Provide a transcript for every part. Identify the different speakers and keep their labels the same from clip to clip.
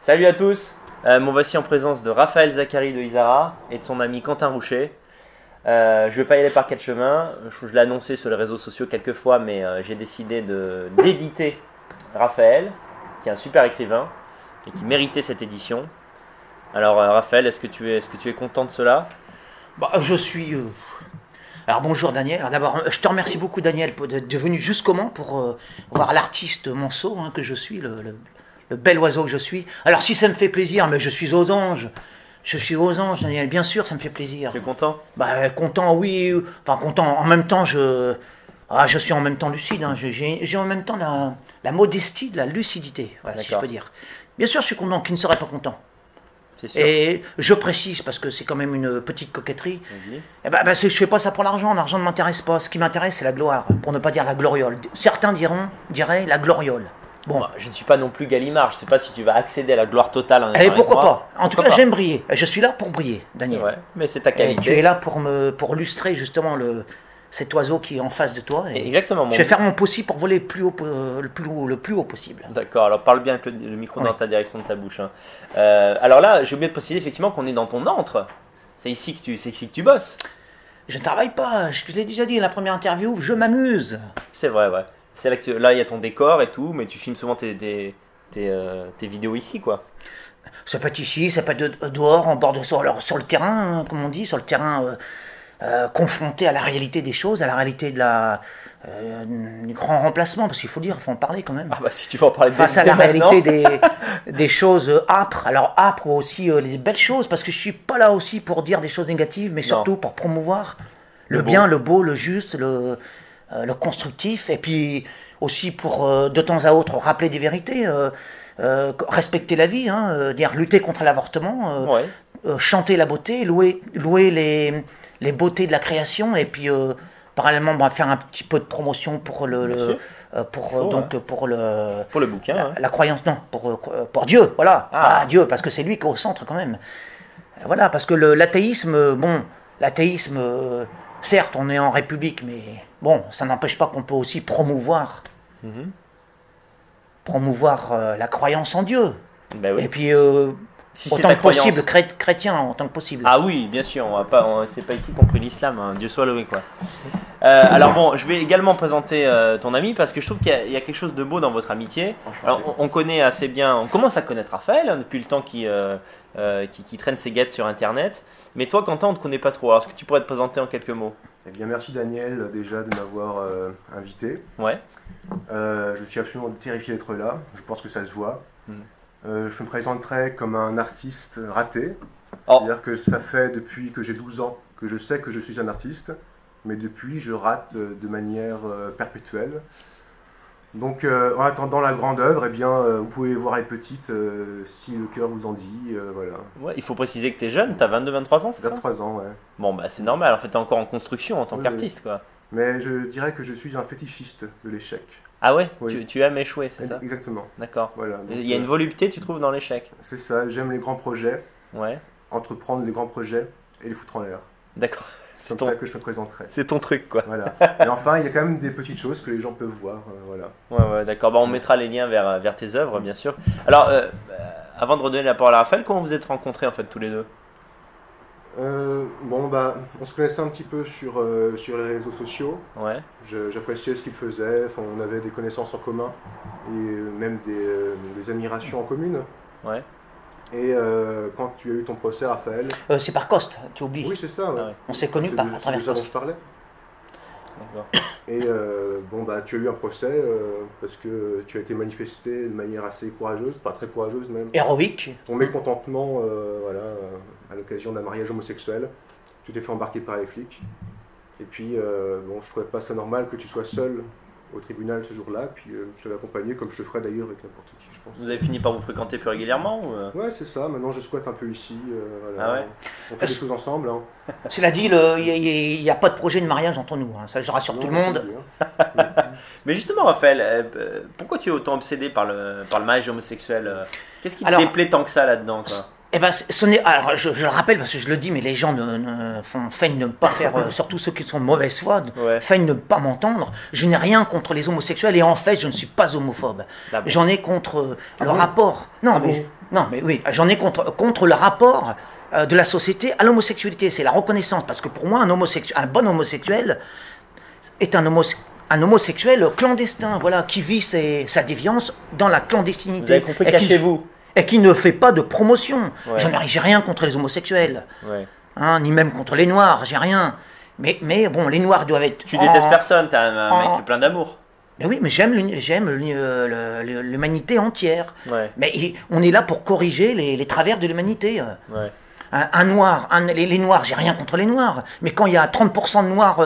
Speaker 1: Salut à tous, me voici en présence de Raphaël Zachary de Isara et de son ami Quentin Rouchet. Je ne vais pas y aller par quatre chemins, je l'ai annoncé sur les réseaux sociaux quelques fois, mais j'ai décidé d'éditer Raphaël, qui est un super écrivain et qui méritait cette édition. Alors Raphaël, est-ce que tu es content de cela?
Speaker 2: Je suis... Alors bonjour Daniel. Alors, d'abord, je te remercie beaucoup Daniel d'être venu jusqu'au Mans pour voir l'artiste manceau que je suis, le bel oiseau que je suis. Alors si ça me fait plaisir, mais je suis aux anges. Je suis aux anges Daniel, bien sûr ça me fait plaisir.
Speaker 1: Tu es content?
Speaker 2: Content oui, enfin content. En même temps je suis en même temps lucide. J'ai en même temps la modestie de la lucidité, voilà, si je peux dire. Bien sûr je suis content, qui ne serait pas content? Et je précise, parce que c'est quand même une petite coquetterie, je ne fais pas ça pour l'argent ne m'intéresse pas. Ce qui m'intéresse, c'est la gloire, pour ne pas dire la gloriole. Certains diraient la gloriole.
Speaker 1: Bon, je ne suis pas non plus Gallimard, je ne sais pas si tu vas accéder à la gloire totale.
Speaker 2: Et pourquoi pas? En tout cas, j'aime briller. Je suis là pour briller, Daniel.
Speaker 1: Ouais, mais c'est ta qualité.
Speaker 2: Et tu es là pour lustrer justement cet oiseau qui est en face de toi.
Speaker 1: Exactement.
Speaker 2: Je vais faire mon possible pour voler le plus haut possible.
Speaker 1: D'accord, alors parle bien avec le micro dans ta direction de ta bouche. Alors là, j'ai oublié de préciser effectivement qu'on est dans ton antre. C'est ici que tu bosses.
Speaker 2: Je ne travaille pas, je l'ai déjà dit dans la première interview, je m'amuse.
Speaker 1: C'est vrai, ouais. C'est là, il y a ton décor et tout, mais tu filmes souvent tes vidéos ici, quoi.
Speaker 2: Ça peut être ici, ça peut être dehors, en bord de sol, alors sur le terrain, comme on dit, sur le terrain confronté à la réalité des choses, à la réalité du grand remplacement, parce qu'il faut en parler quand même.
Speaker 1: Si tu veux en parler
Speaker 2: face à la réalité des choses âpres. Alors âpres aussi les belles choses, parce que je suis pas là aussi pour dire des choses négatives, mais surtout pour promouvoir le bien, le beau, le juste, le constructif, et puis aussi pour de temps à autre rappeler des vérités, respecter la vie, dire lutter contre l'avortement, chanter la beauté, louer les beautés de la création, et puis parallèlement on va faire un petit peu de promotion pour le
Speaker 1: bouquin,
Speaker 2: la croyance, non, pour Dieu, voilà, Dieu, parce que c'est lui qui est au centre quand même. Voilà, parce que l'athéisme, certes, on est en République, mais bon, ça n'empêche pas qu'on peut aussi promouvoir la croyance en Dieu. Et puis, autant que possible, chrétien, en tant que possible.
Speaker 1: Ah oui, bien sûr, c'est pas ici qu'on prie l'islam, Dieu soit loué, quoi. Alors bon, je vais également présenter ton ami, parce que je trouve qu'il y a quelque chose de beau dans votre amitié. Alors, on connaît assez bien, on commence à connaître Raphaël, depuis le temps qui traîne ses guettes sur Internet. Mais toi, Quentin, on ne te connaît pas trop. Alors, est-ce que tu pourrais te présenter en quelques mots?
Speaker 3: Eh bien, merci Daniel déjà de m'avoir invité.
Speaker 1: Ouais.
Speaker 3: Je suis absolument terrifié d'être là. Je pense que ça se voit. Je me présenterai comme un artiste raté. C'est-à-dire que ça fait depuis que j'ai 12 ans que je sais que je suis un artiste, mais depuis, je rate de manière perpétuelle. Donc, en attendant la grande œuvre, eh bien, vous pouvez voir les petites si le cœur vous en dit, voilà.
Speaker 1: Ouais, il faut préciser que tu es jeune, tu as 22-23 ans, c'est ça?
Speaker 3: 23 ans, ouais.
Speaker 1: Bon, c'est normal, en fait, tu es encore en construction en tant qu'artiste, quoi.
Speaker 3: Mais je dirais que je suis un fétichiste de l'échec.
Speaker 1: Ah ouais,
Speaker 3: oui.
Speaker 1: Tu aimes échouer, c'est ça?
Speaker 3: Exactement.
Speaker 1: D'accord.
Speaker 3: Voilà,
Speaker 1: il y a une volupté, tu trouves, dans l'échec?
Speaker 3: C'est ça, j'aime les grands projets, entreprendre les grands projets et les foutre en l'air.
Speaker 1: D'accord.
Speaker 3: C'est comme ça que je me présenterai.
Speaker 1: C'est ton truc, quoi.
Speaker 3: Voilà. Et enfin, il y a quand même des petites choses que les gens peuvent voir, voilà.
Speaker 1: Ouais, d'accord. On mettra les liens vers tes œuvres, bien sûr. Alors, avant de redonner la parole à Raphaël, comment vous êtes rencontrés, en fait, tous les deux?
Speaker 3: On se connaissait un petit peu sur les réseaux sociaux.
Speaker 1: Ouais.
Speaker 3: J'appréciais ce qu'il faisait. Enfin, on avait des connaissances en commun et même des admirations en commune.
Speaker 1: Ouais.
Speaker 3: Et quand tu as eu ton procès, Raphaël...
Speaker 2: c'est par Coste, tu oublies.
Speaker 3: Oui, c'est ça. Ouais.
Speaker 2: On s'est connus à travers Coste.
Speaker 3: dont je parlais. Et tu as eu un procès parce que tu as été manifesté de manière assez courageuse, pas très courageuse même.
Speaker 2: Héroïque.
Speaker 3: Ton mécontentement, à l'occasion d'un mariage homosexuel. Tu t'es fait embarquer par les flics. Et puis, je trouvais pas ça normal que tu sois seul au tribunal ce jour-là. Puis je t'avais accompagné, comme je te ferais d'ailleurs avec n'importe qui, je pense.
Speaker 1: Vous avez fini par vous fréquenter plus régulièrement ou...
Speaker 3: Ouais, c'est ça. Maintenant, je squatte un peu ici.
Speaker 1: Ah ouais.
Speaker 3: On fait des choses ensemble.
Speaker 2: Cela dit, il n'y a pas de projet de mariage entre nous. Ça, je rassure tout le monde.
Speaker 1: Mais justement, Raphaël, pourquoi tu es autant obsédé par le mariage homosexuel? Qu'est-ce qui te déplaît tant que ça là-dedans, quoi?
Speaker 2: Alors, je le rappelle parce que je le dis, mais les gens feignent de ne pas faire, surtout ceux qui sont de mauvaise foi, feignent de ne pas m'entendre. Je n'ai rien contre les homosexuels et en fait, je ne suis pas homophobe. J'en ai contre le rapport. Non, Non, mais oui, j'en ai contre le rapport de la société à l'homosexualité. C'est la reconnaissance. Parce que pour moi, un bon homosexuel est un homosexuel clandestin, voilà, qui vit sa déviance dans la clandestinité.
Speaker 1: Vous avez compris, cachez-vous.
Speaker 2: Et qui ne fait pas de promotion.
Speaker 1: Ouais.
Speaker 2: J'ai rien contre les homosexuels,
Speaker 1: Ouais.
Speaker 2: hein, ni même contre les noirs, j'ai rien. Mais bon, les noirs doivent être...
Speaker 1: Tu détestes personne, t'es un mec plein d'amour.
Speaker 2: Mais oui, mais j'aime l'humanité entière.
Speaker 1: Ouais.
Speaker 2: Mais on est là pour corriger les travers de l'humanité.
Speaker 1: Ouais.
Speaker 2: Un noir, les noirs, j'ai rien contre les noirs. Mais quand il y a 30% de noirs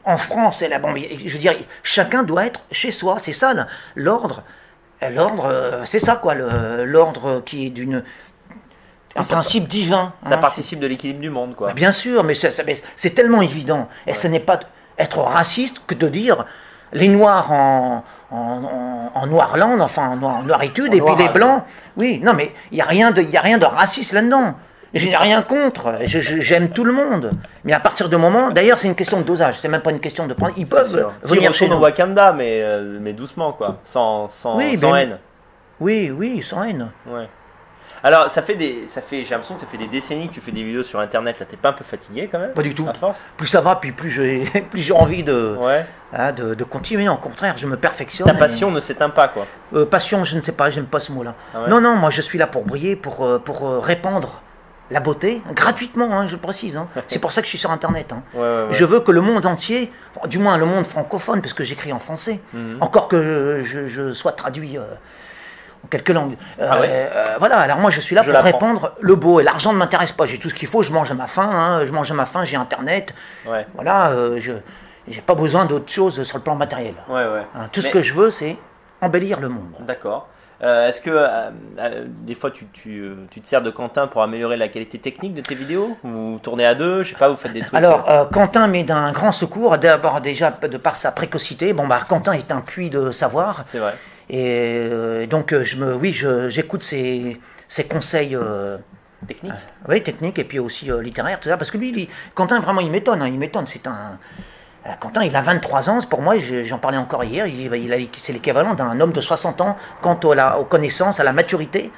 Speaker 2: en France, et là, bon, je veux dire, chacun doit être chez soi. C'est ça, l'ordre. L'ordre, c'est ça, quoi. L'ordre qui est un principe divin.
Speaker 1: Ça participe de l'équilibre du monde, quoi.
Speaker 2: Bien sûr, mais c'est tellement évident. Et ce n'est pas être raciste que de dire les noirs en Noirland, enfin en noiritude, et puis les blancs. Oui, non, mais il n'y a rien de raciste là-dedans. Je n'ai rien contre, j'aime tout le monde. Mais à partir du moment, d'ailleurs c'est une question de dosage, c'est même pas une question de prendre. Ils peuvent venir chez nous.
Speaker 1: Wakanda, mais doucement, quoi, sans haine.
Speaker 2: Oui, sans haine.
Speaker 1: Ouais. Alors, j'ai l'impression que ça fait des décennies que tu fais des vidéos sur Internet. Là, t'es pas un peu fatigué quand même?
Speaker 2: Pas du tout.
Speaker 1: À force.
Speaker 2: Plus ça va, puis plus j'ai envie de continuer. Au contraire, je me perfectionne.
Speaker 1: Ta passion ne s'éteint pas, quoi.
Speaker 2: Passion, je ne sais pas, j'aime pas ce mot-là.
Speaker 1: Ah ouais.
Speaker 2: Non, moi je suis là pour briller, pour répandre la beauté, gratuitement, hein, je précise. Hein. C'est pour ça que je suis sur Internet. Hein.
Speaker 1: Ouais.
Speaker 2: Je veux que le monde entier, du moins le monde francophone, parce que j'écris en français, encore que je sois traduit en quelques langues. Voilà, alors moi je suis là pour répandre le beau, et l'argent ne m'intéresse pas. J'ai tout ce qu'il faut, je mange à ma faim, hein, j'ai Internet.
Speaker 1: Ouais.
Speaker 2: Voilà, je n'ai pas besoin d'autre chose sur le plan matériel.
Speaker 1: Ouais.
Speaker 2: Hein, ce que je veux, c'est embellir le monde.
Speaker 1: D'accord. Est-ce que des fois tu te sers de Quentin pour améliorer la qualité technique de tes vidéos? Vous tournez à deux, je sais pas, vous faites des trucs.
Speaker 2: Alors Quentin m'est d'un grand secours, d'abord déjà de par sa précocité. Bon Quentin est un puits de savoir.
Speaker 1: C'est vrai.
Speaker 2: Et donc j'écoute ses conseils
Speaker 1: techniques.
Speaker 2: Oui, techniques, et puis aussi littéraires, tout ça, parce que lui Quentin vraiment il m'étonne. C'est un Quentin, il a 23 ans, pour moi, j'en parlais encore hier, c'est l'équivalent d'un homme de 60 ans quant aux connaissances, à la maturité.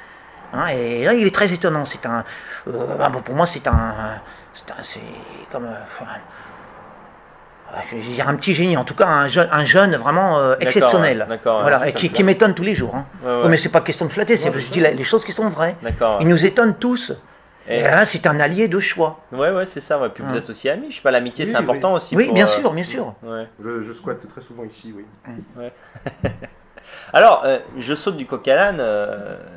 Speaker 2: Hein, et là, il est très étonnant. Pour moi, c'est comme je vais dire un petit génie, en tout cas un jeune vraiment exceptionnel.
Speaker 1: D'accord,
Speaker 2: voilà, et qui m'étonne tous les jours. Hein. Ouais. Mais c'est pas question de flatter, je dis les choses qui sont vraies.
Speaker 1: D'accord.
Speaker 2: Il nous étonne tous. Et là, c'est un allié de choix.
Speaker 1: Ouais, c'est ça. Ouais. Puis vous êtes aussi amis. Je sais pas, l'amitié, c'est important aussi.
Speaker 2: Oui, bien sûr.
Speaker 1: Ouais.
Speaker 3: Je squatte très souvent ici, oui.
Speaker 1: Ouais. Alors, je saute du coq à l'âne.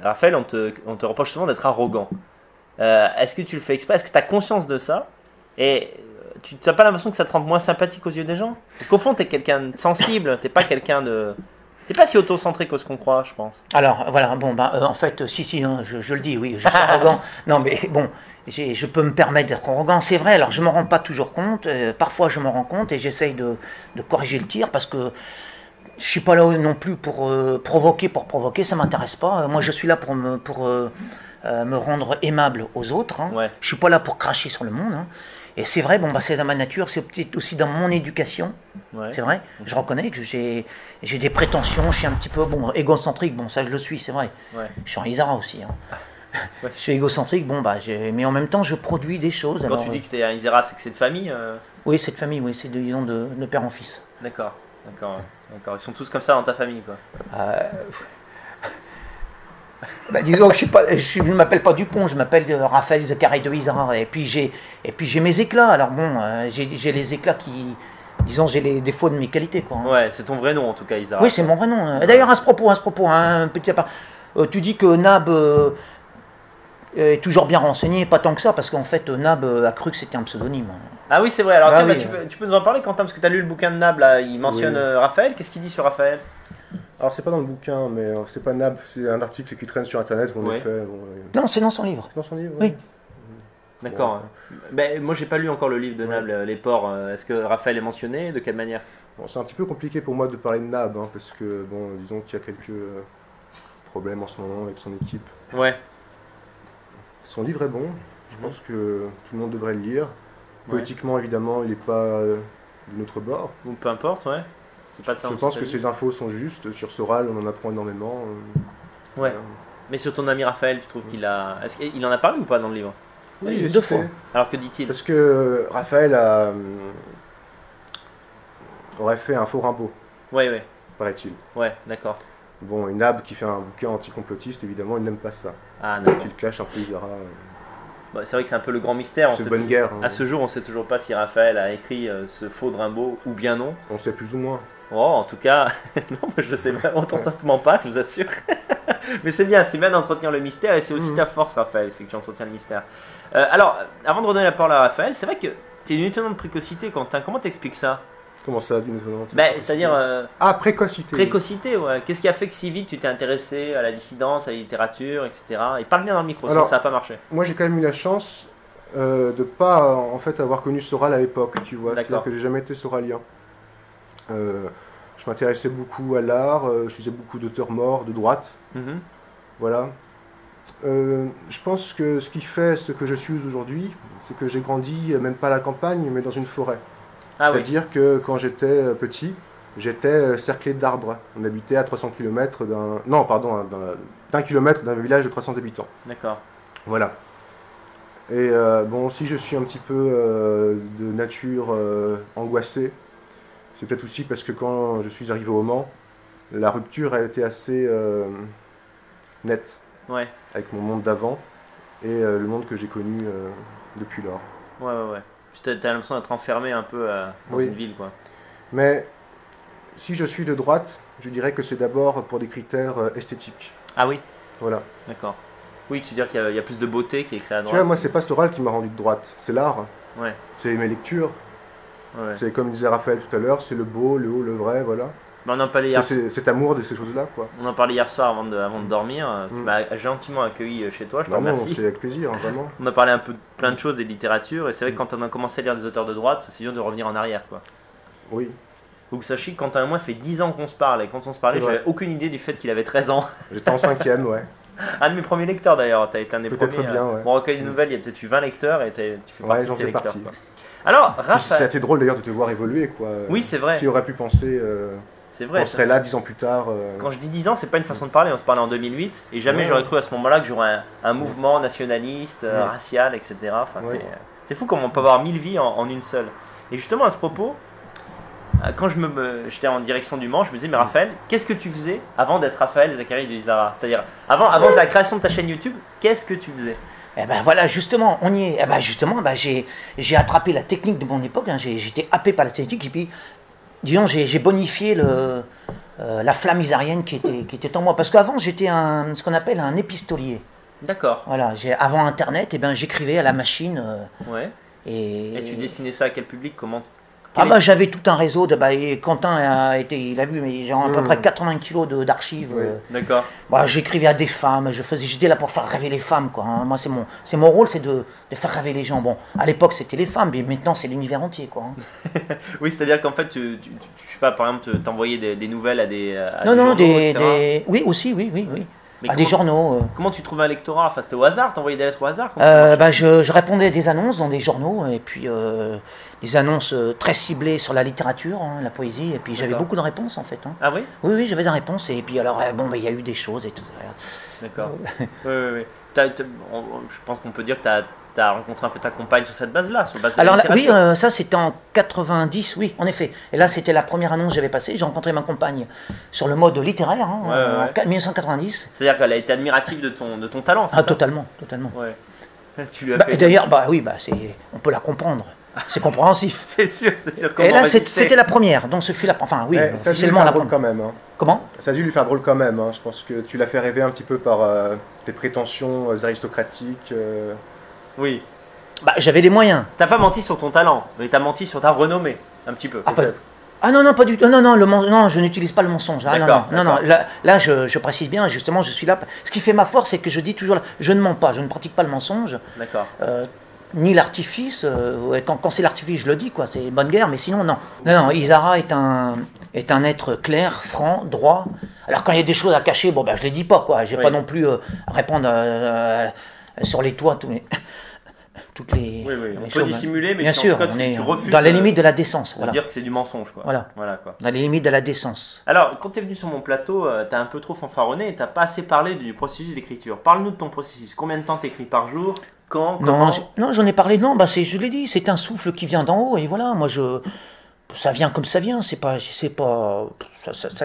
Speaker 1: Raphaël, on te reproche souvent d'être arrogant. Est-ce que tu le fais exprès? Est-ce que tu as conscience de ça? Et tu n'as pas l'impression que ça te rend moins sympathique aux yeux des gens? Parce qu'au fond, tu es quelqu'un de sensible. Tu n'es pas quelqu'un de... T'es pas si auto-centré que ce qu'on croit, je pense.
Speaker 2: Alors, voilà, en fait, si, hein, je le dis, oui, je suis arrogant. Non, mais bon, je peux me permettre d'être arrogant, c'est vrai. Alors, je ne m'en rends pas toujours compte. Parfois, je m'en rends compte et j'essaye de corriger le tir parce que je suis pas là non plus pour provoquer, ça m'intéresse pas. Moi, je suis là pour me rendre aimable aux autres. Hein.
Speaker 1: Ouais.
Speaker 2: Je suis pas là pour cracher sur le monde. Hein. Et c'est vrai, c'est dans ma nature, c'est peut-être aussi dans mon éducation.
Speaker 1: Ouais.
Speaker 2: C'est vrai, je reconnais que j'ai des prétentions, je suis un petit peu égocentrique, ça je le suis, c'est vrai.
Speaker 1: Ouais.
Speaker 2: Je suis en Isara aussi. Hein.
Speaker 1: Ouais.
Speaker 2: Je suis égocentrique, mais en même temps je produis des choses.
Speaker 1: Quand tu dis que c'est un Isara, c'est que c'est de famille
Speaker 2: Oui, c'est de famille, oui, c'est de père en fils.
Speaker 1: D'accord. Ils sont tous comme ça dans ta famille, quoi.
Speaker 2: Disons que je ne m'appelle pas Dupont, je m'appelle Raphaël Zacharie de Isara. Et puis j'ai mes éclats. Alors j'ai les éclats qui, disons, j'ai les défauts de mes qualités, quoi.
Speaker 1: Ouais, c'est ton vrai nom en tout cas, Isara.
Speaker 2: Oui, c'est mon vrai nom. D'ailleurs, à ce propos, un petit appart. Tu dis que Nab est toujours bien renseigné, pas tant que ça, parce qu'en fait Nab a cru que c'était un pseudonyme.
Speaker 1: Ah oui, c'est vrai. Alors tu peux nous en parler, Quentin, parce que tu as lu le bouquin de Nab là. Il mentionne Raphaël. Qu'est-ce qu'il dit sur Raphaël?
Speaker 3: Alors c'est pas dans le bouquin, mais c'est pas Nab, c'est un article qui traîne sur Internet qu'on a fait.
Speaker 2: Non, c'est dans son livre.
Speaker 3: C'est dans son livre.
Speaker 2: Oui.
Speaker 1: D'accord. Moi, j'ai pas lu encore le livre de Nab, Les Porcs. Est-ce que Raphaël est mentionné? De quelle manière?
Speaker 3: C'est un petit peu compliqué pour moi de parler de Nab, hein, parce que disons qu'il y a quelques problèmes en ce moment avec son équipe.
Speaker 1: Ouais.
Speaker 3: Son livre est bon. Je pense que tout le monde devrait le lire. Politiquement, évidemment, il n'est pas de notre bord.
Speaker 1: Ou peu importe, ouais.
Speaker 3: Je pense que ces infos sont justes. Sur Soral, on en apprend énormément.
Speaker 1: Ouais. Mais sur ton ami Raphaël, tu trouves qu'il a... Est-ce qu'il en a parlé ou pas dans le livre?
Speaker 3: Oui,
Speaker 2: deux fois.
Speaker 1: Alors que dit-il?
Speaker 3: Parce que Raphaël aurait fait un faux Rimbaud,
Speaker 1: Oui.
Speaker 3: paraît-il.
Speaker 1: Ouais, d'accord.
Speaker 3: Bon, une Nab qui fait un bouquin anti-complotiste, évidemment, il n'aime pas ça.
Speaker 1: Ah,
Speaker 3: Donc
Speaker 1: d'accord.
Speaker 3: il clash un peu Isara.
Speaker 1: Bah, c'est vrai que c'est un peu le grand mystère.
Speaker 3: C'est bonne guerre.
Speaker 1: À ce jour, on ne sait toujours pas si Raphaël a écrit ce faux de Rimbaud ou bien non.
Speaker 3: On sait plus ou moins.
Speaker 1: Oh, en tout cas, non, mais je ne sais vraiment totalement pas, je vous assure. Mais c'est bien d'entretenir le mystère et c'est aussi ta force, Raphaël, c'est que tu entretiens le mystère. Alors, avant de redonner la parole à Raphaël, c'est vrai que tu es d'une étonnante précocité, Quentin. Comment t'expliques ça?
Speaker 3: Comment ça, d'une étonnante
Speaker 1: c'est-à-dire...
Speaker 3: Ah, précocité.
Speaker 1: Précocité, ouais. Qu'est-ce qui a fait que si vite tu t'es intéressé à la dissidence, à la littérature, etc. Et parle bien dans le micro, sinon ça n'a pas marché.
Speaker 3: Moi, j'ai quand même eu la chance de ne pas en fait avoir connu Soral à l'époque, tu vois. C'est-à-dire que j'ai jamais été soralien. Je m'intéressais beaucoup à l'art, je lisais beaucoup d'auteurs morts, de droite. Voilà. Je pense que ce qui fait ce que je suis aujourd'hui, c'est que j'ai grandi, même pas à la campagne, mais dans une forêt. C'est-à-dire que quand j'étais petit, j'étais cerclé d'arbres. On habitait à 300 km d'un kilomètre d'un village de 300 habitants.
Speaker 1: D'accord.
Speaker 3: Voilà. Et bon, si je suis un petit peu de nature angoissée, c'est peut-être aussi parce que quand je suis arrivé au Mans, la rupture a été assez nette avec mon monde d'avant et le monde que j'ai connu depuis lors.
Speaker 1: Ouais. Tu as l'impression d'être enfermé un peu dans une ville, quoi.
Speaker 3: Mais si je suis de droite, je dirais que c'est d'abord pour des critères esthétiques.
Speaker 1: Ah oui?
Speaker 3: Voilà.
Speaker 1: D'accord. Oui, tu veux dire qu'il y a plus de beauté qui est créée à droite.
Speaker 3: Tu vois, moi, c'est pas Soral qui m'a rendu de droite, c'est l'art.
Speaker 1: Ouais.
Speaker 3: C'est mes lectures.
Speaker 1: Ouais.
Speaker 3: C'est comme disait Raphaël tout à l'heure, c'est le beau, le haut, le vrai, voilà.
Speaker 1: Mais on en parlait hier.
Speaker 3: Cet amour de ces choses-là, quoi.
Speaker 1: On en parlait hier soir avant de dormir. Tu m'as gentiment accueilli chez toi, je te remercie.
Speaker 3: C'est avec plaisir, vraiment.
Speaker 1: On a parlé un peu de plein de choses et de littérature, et c'est vrai que quand on a commencé à lire des auteurs de droite, c'est dur de revenir en arrière, quoi.
Speaker 3: Oui.
Speaker 1: Donc sachez que Quentin et moi, ça fait 10 ans qu'on se parle, et quand on se parlait, j'avais aucune idée du fait qu'il avait 13 ans.
Speaker 3: J'étais en 5e, ouais.
Speaker 1: Un de mes premiers lecteurs d'ailleurs, tu as été un des premiers.
Speaker 3: Peut-être bien, ouais.
Speaker 1: Mon recueil de nouvelles, il y a peut-être eu 20 lecteurs, et tu fais partie de ces lecteurs. Quoi.
Speaker 3: Alors, Raphaël... C'est assez drôle d'ailleurs de te voir évoluer, quoi.
Speaker 1: Oui, c'est vrai.
Speaker 3: Qui aurait pu penser...
Speaker 1: C'est vrai.
Speaker 3: On serait là 10 ans plus tard.
Speaker 1: Quand je dis 10 ans, c'est pas une façon de parler. On se parlait en 2008 et jamais j'aurais cru à ce moment-là que j'aurais un mouvement nationaliste, racial, etc. Enfin, c'est fou comment on peut avoir 1000 vies en une seule. Et justement, à ce propos, quand j'étais en direction du Mans, je me disais, mais Raphaël, qu'est-ce que tu faisais avant d'être Raphaël Zacharie de Izara? C'est-à-dire, avant de la création de ta chaîne YouTube, qu'est-ce que tu faisais?
Speaker 2: Eh ben voilà, justement, on y est. Eh ben justement, j'ai attrapé la technique de mon époque. Hein. J'étais happé par la technique et puis. Disons, j'ai bonifié la flamme isarienne qui était en moi. Parce qu'avant, j'étais ce qu'on appelle un épistolier.
Speaker 1: D'accord.
Speaker 2: Voilà, avant Internet, j'écrivais à la machine.
Speaker 1: Et tu destinais ça à quel public? Comment?
Speaker 2: J'avais tout un réseau. Et Quentin il a vu, mais j'ai à peu près 80 kilos d'archives.
Speaker 1: D'accord.
Speaker 2: J'écrivais à des femmes. J'étais là pour faire rêver les femmes, quoi. Hein. Moi, c'est mon rôle, c'est de faire rêver les gens. Bon, à l'époque, c'était les femmes, mais maintenant, c'est l'univers entier, quoi. Hein.
Speaker 1: Oui, c'est-à-dire qu'en fait, je sais pas, par exemple, t'envoyais des nouvelles à des
Speaker 2: journaux,
Speaker 1: etc.
Speaker 2: Oui, aussi, oui.
Speaker 1: Mais
Speaker 2: des journaux.
Speaker 1: Comment tu trouvais un lectorat? Enfin, c'était au hasard, t'envoyais des lettres au hasard?
Speaker 2: Je répondais à des annonces dans des journaux, et puis des annonces très ciblées sur la littérature, hein, la poésie, et puis j'avais beaucoup de réponses en fait. Hein.
Speaker 1: Ah oui?
Speaker 2: Oui, j'avais des réponses, et puis alors, il y a eu des choses et tout.
Speaker 1: D'accord. oui. Je pense qu'on peut dire que tu as rencontré un peu ta compagne sur cette base-là, sur base de la littérature.
Speaker 2: Oui, ça c'était en 90, oui, en effet. Et là, c'était la première annonce que j'avais passée. J'ai rencontré ma compagne sur le mode littéraire, en 1990.
Speaker 1: C'est-à-dire qu'elle a été admirative de ton talent, c'est ça?
Speaker 2: Totalement.
Speaker 1: Ouais. Tu lui as fait...
Speaker 2: D'ailleurs, on peut la comprendre. C'est compréhensif.
Speaker 1: c'est sûr.
Speaker 2: Et là, c'était la première, donc ce fut la... Enfin, oui,
Speaker 3: ça a dû lui faire drôle quand même. Hein.
Speaker 2: Comment?
Speaker 3: Ça a dû lui faire drôle quand même. Hein. Je pense que tu l'as fait rêver un petit peu par tes prétentions aristocratiques.
Speaker 1: Oui.
Speaker 2: J'avais les moyens.
Speaker 1: T'as pas menti sur ton talent, mais t'as menti sur ta renommée, un petit peu.
Speaker 3: Peut-être.
Speaker 2: Non, pas du tout. Non, je n'utilise pas le mensonge.
Speaker 1: D'accord.
Speaker 2: Là, je précise bien, justement, je suis là. Ce qui fait ma force, c'est que je dis toujours, je ne mens pas, je ne pratique pas le mensonge.
Speaker 1: D'accord.
Speaker 2: Ni l'artifice. Quand c'est l'artifice, je le dis, quoi. C'est bonne guerre, mais sinon, non. Non, Izara est un être clair, franc, droit. Alors, quand il y a des choses à cacher, je les dis pas, quoi. Je vais pas non plus répondre sur les toits, toutes les.
Speaker 1: Oui,
Speaker 2: les
Speaker 1: on peut
Speaker 2: choses.
Speaker 1: dissimuler, mais
Speaker 2: bien sûr,
Speaker 1: en tout cas,
Speaker 2: on est
Speaker 1: tu refuses
Speaker 2: dans les limites de la décence.
Speaker 1: de
Speaker 2: Voilà.
Speaker 1: dire que c'est du mensonge, quoi.
Speaker 2: Voilà.
Speaker 1: Quoi.
Speaker 2: Dans les limites de la décence.
Speaker 1: Alors, quand tu es venu sur mon plateau, tu as un peu trop fanfaronné et tu n'as pas assez parlé du processus d'écriture. Parle-nous de ton processus. Combien de temps tu écris par jour? Quand? Comment?
Speaker 2: Non, j'en ai parlé. Non, je l'ai dit, c'est un souffle qui vient d'en haut et voilà. Moi, ça vient comme ça vient. Ça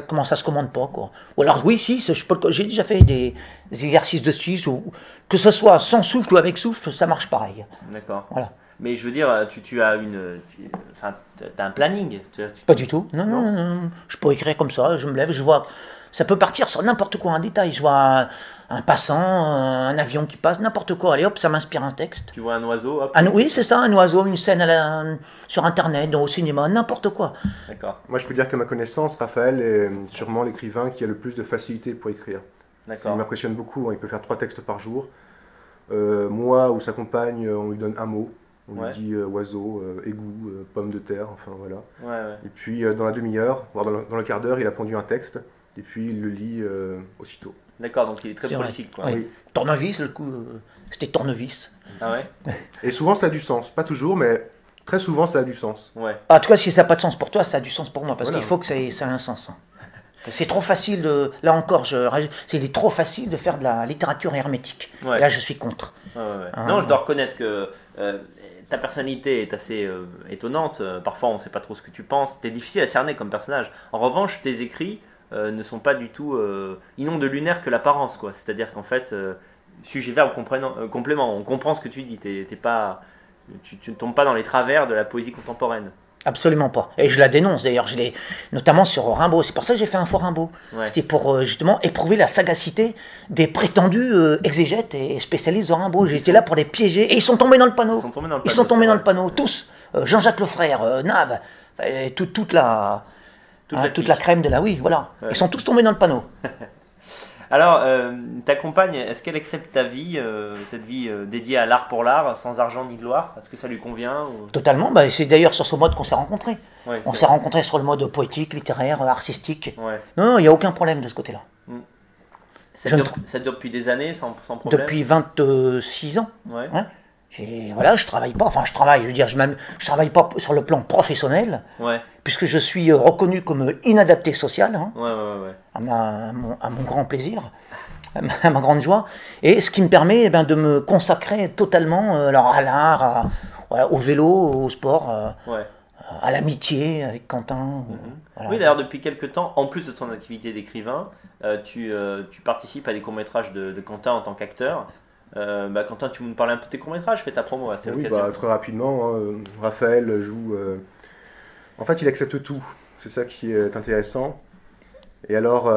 Speaker 2: commence à se commande pas, quoi. Ou alors oui, si, j'ai déjà fait des exercices de style où que ce soit sans souffle ou avec souffle, ça marche pareil.
Speaker 1: D'accord.
Speaker 2: Voilà.
Speaker 1: Mais je veux dire, tu as t'as un planning.
Speaker 2: Pas du tout. Non. Je peux écrire comme ça. Je me lève, je vois. Ça peut partir sur n'importe quoi, un détail. Je vois un passant, un avion qui passe, n'importe quoi. Allez hop, ça m'inspire un texte.
Speaker 1: Tu vois un oiseau, hop.
Speaker 2: Oui, c'est ça, un oiseau, une scène sur Internet, au cinéma, n'importe quoi.
Speaker 1: D'accord.
Speaker 3: Moi, je peux dire que ma connaissance, Raphaël est sûrement l'écrivain qui a le plus de facilité pour écrire.
Speaker 1: D'accord.
Speaker 3: Il m'impressionne beaucoup. Il peut faire 3 textes par jour. Moi ou sa compagne, on lui donne un mot. On lui dit oiseau, égout, pomme de terre, enfin voilà.
Speaker 1: Ouais.
Speaker 3: Et puis dans la demi-heure, voire dans le quart d'heure, il a pondu un texte. Et puis il le lit aussitôt.
Speaker 1: D'accord, donc il est très prolifique, quoi.
Speaker 2: Oui. Tournevis, le coup, c'était tournevis.
Speaker 1: Ah ouais.
Speaker 3: Et souvent ça a du sens. Pas toujours, mais très souvent ça a du sens.
Speaker 1: Ouais.
Speaker 2: En tout cas, si ça n'a pas de sens pour toi, ça a du sens pour moi. Parce
Speaker 3: Voilà.
Speaker 2: qu'il faut que ça ait un sens. C'est trop facile de. Là encore, c'est trop facile de faire de la littérature hermétique.
Speaker 1: Ouais.
Speaker 2: Et là, je suis contre.
Speaker 1: Ouais. Non, je dois reconnaître que ta personnalité est assez étonnante. Parfois, on ne sait pas trop ce que tu penses. Tu es difficile à cerner comme personnage. En revanche, tes écrits ne sont pas du tout. Ils n'ont de lunaire que l'apparence, quoi. C'est-à-dire qu'en fait, sujet verbe complément. On comprend ce que tu dis. Tu ne tombes pas dans les travers de la poésie contemporaine.
Speaker 2: Absolument pas. Et je la dénonce d'ailleurs, notamment sur Rimbaud. C'est pour ça que j'ai fait un faux Rimbaud.
Speaker 1: Ouais.
Speaker 2: C'était pour justement éprouver la sagacité des prétendus exégètes et spécialistes de Rimbaud. J'étais là pour les piéger et ils sont tombés dans le panneau. Ils sont tombés dans le panneau, tous. Jean-Jacques Lefrère, Nab, toute la crème de la. Oui, voilà.
Speaker 1: Ouais.
Speaker 2: Ils sont tous tombés dans le panneau.
Speaker 1: Alors, ta compagne, est-ce qu'elle accepte ta vie, cette vie dédiée à l'art pour l'art, sans argent ni gloire? Est-ce que ça lui convient ou...
Speaker 2: Totalement. C'est d'ailleurs sur ce mode qu'on s'est rencontrés.
Speaker 1: Ouais,
Speaker 2: On s'est rencontrés sur le mode poétique, littéraire, artistique.
Speaker 1: Ouais.
Speaker 2: Non, il n'y a aucun problème de ce côté-là.
Speaker 1: Ça dure depuis des années, sans problème?
Speaker 2: Depuis 26 ans.
Speaker 1: Ouais.
Speaker 2: Je travaille pas. Enfin, je travaille. Je veux dire, je travaille pas sur le plan professionnel,
Speaker 1: Ouais.
Speaker 2: puisque je suis reconnu comme inadapté social, hein,
Speaker 1: Ouais.
Speaker 2: à mon grand plaisir, à ma grande joie. Et ce qui me permet de me consacrer totalement alors à l'art, au vélo, au sport,
Speaker 1: Ouais.
Speaker 2: à l'amitié avec Quentin. Voilà.
Speaker 1: Oui, d'ailleurs, depuis quelques temps, en plus de ton activité d'écrivain, tu participes à des courts-métrages de Quentin en tant qu'acteur. Quentin, tu veux nous parler un peu de tes courts-métrages? Fais ta promo, c'est
Speaker 3: Oui,
Speaker 1: l'occasion.
Speaker 3: très rapidement, Raphaël joue. En fait, il accepte tout. C'est ça qui est intéressant. Et alors,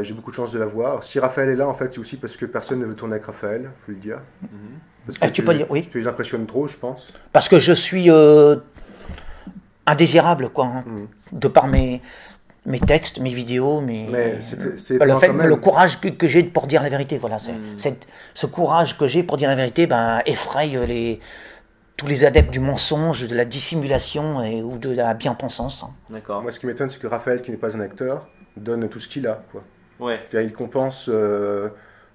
Speaker 3: j'ai beaucoup de chance de la voir. Si Raphaël est là, en fait, c'est aussi parce que personne ne veut tourner avec Raphaël, faut le dire. Parce que
Speaker 2: Tu peux dire oui.
Speaker 3: Tu les impressionnes trop, je pense.
Speaker 2: Parce que je suis indésirable, quoi, hein, de par mes textes, mes vidéos,
Speaker 3: Mais c'est
Speaker 2: le courage que j'ai pour dire la vérité, voilà. Ce courage que j'ai pour dire la vérité effraie tous les adeptes du mensonge, de la dissimulation ou de la bien-pensance. Hein.
Speaker 1: D'accord.
Speaker 3: Moi, ce qui m'étonne, c'est que Raphaël, qui n'est pas un acteur, donne tout ce qu'il a, quoi.
Speaker 1: Ouais.
Speaker 3: C'est-à-dire, il compense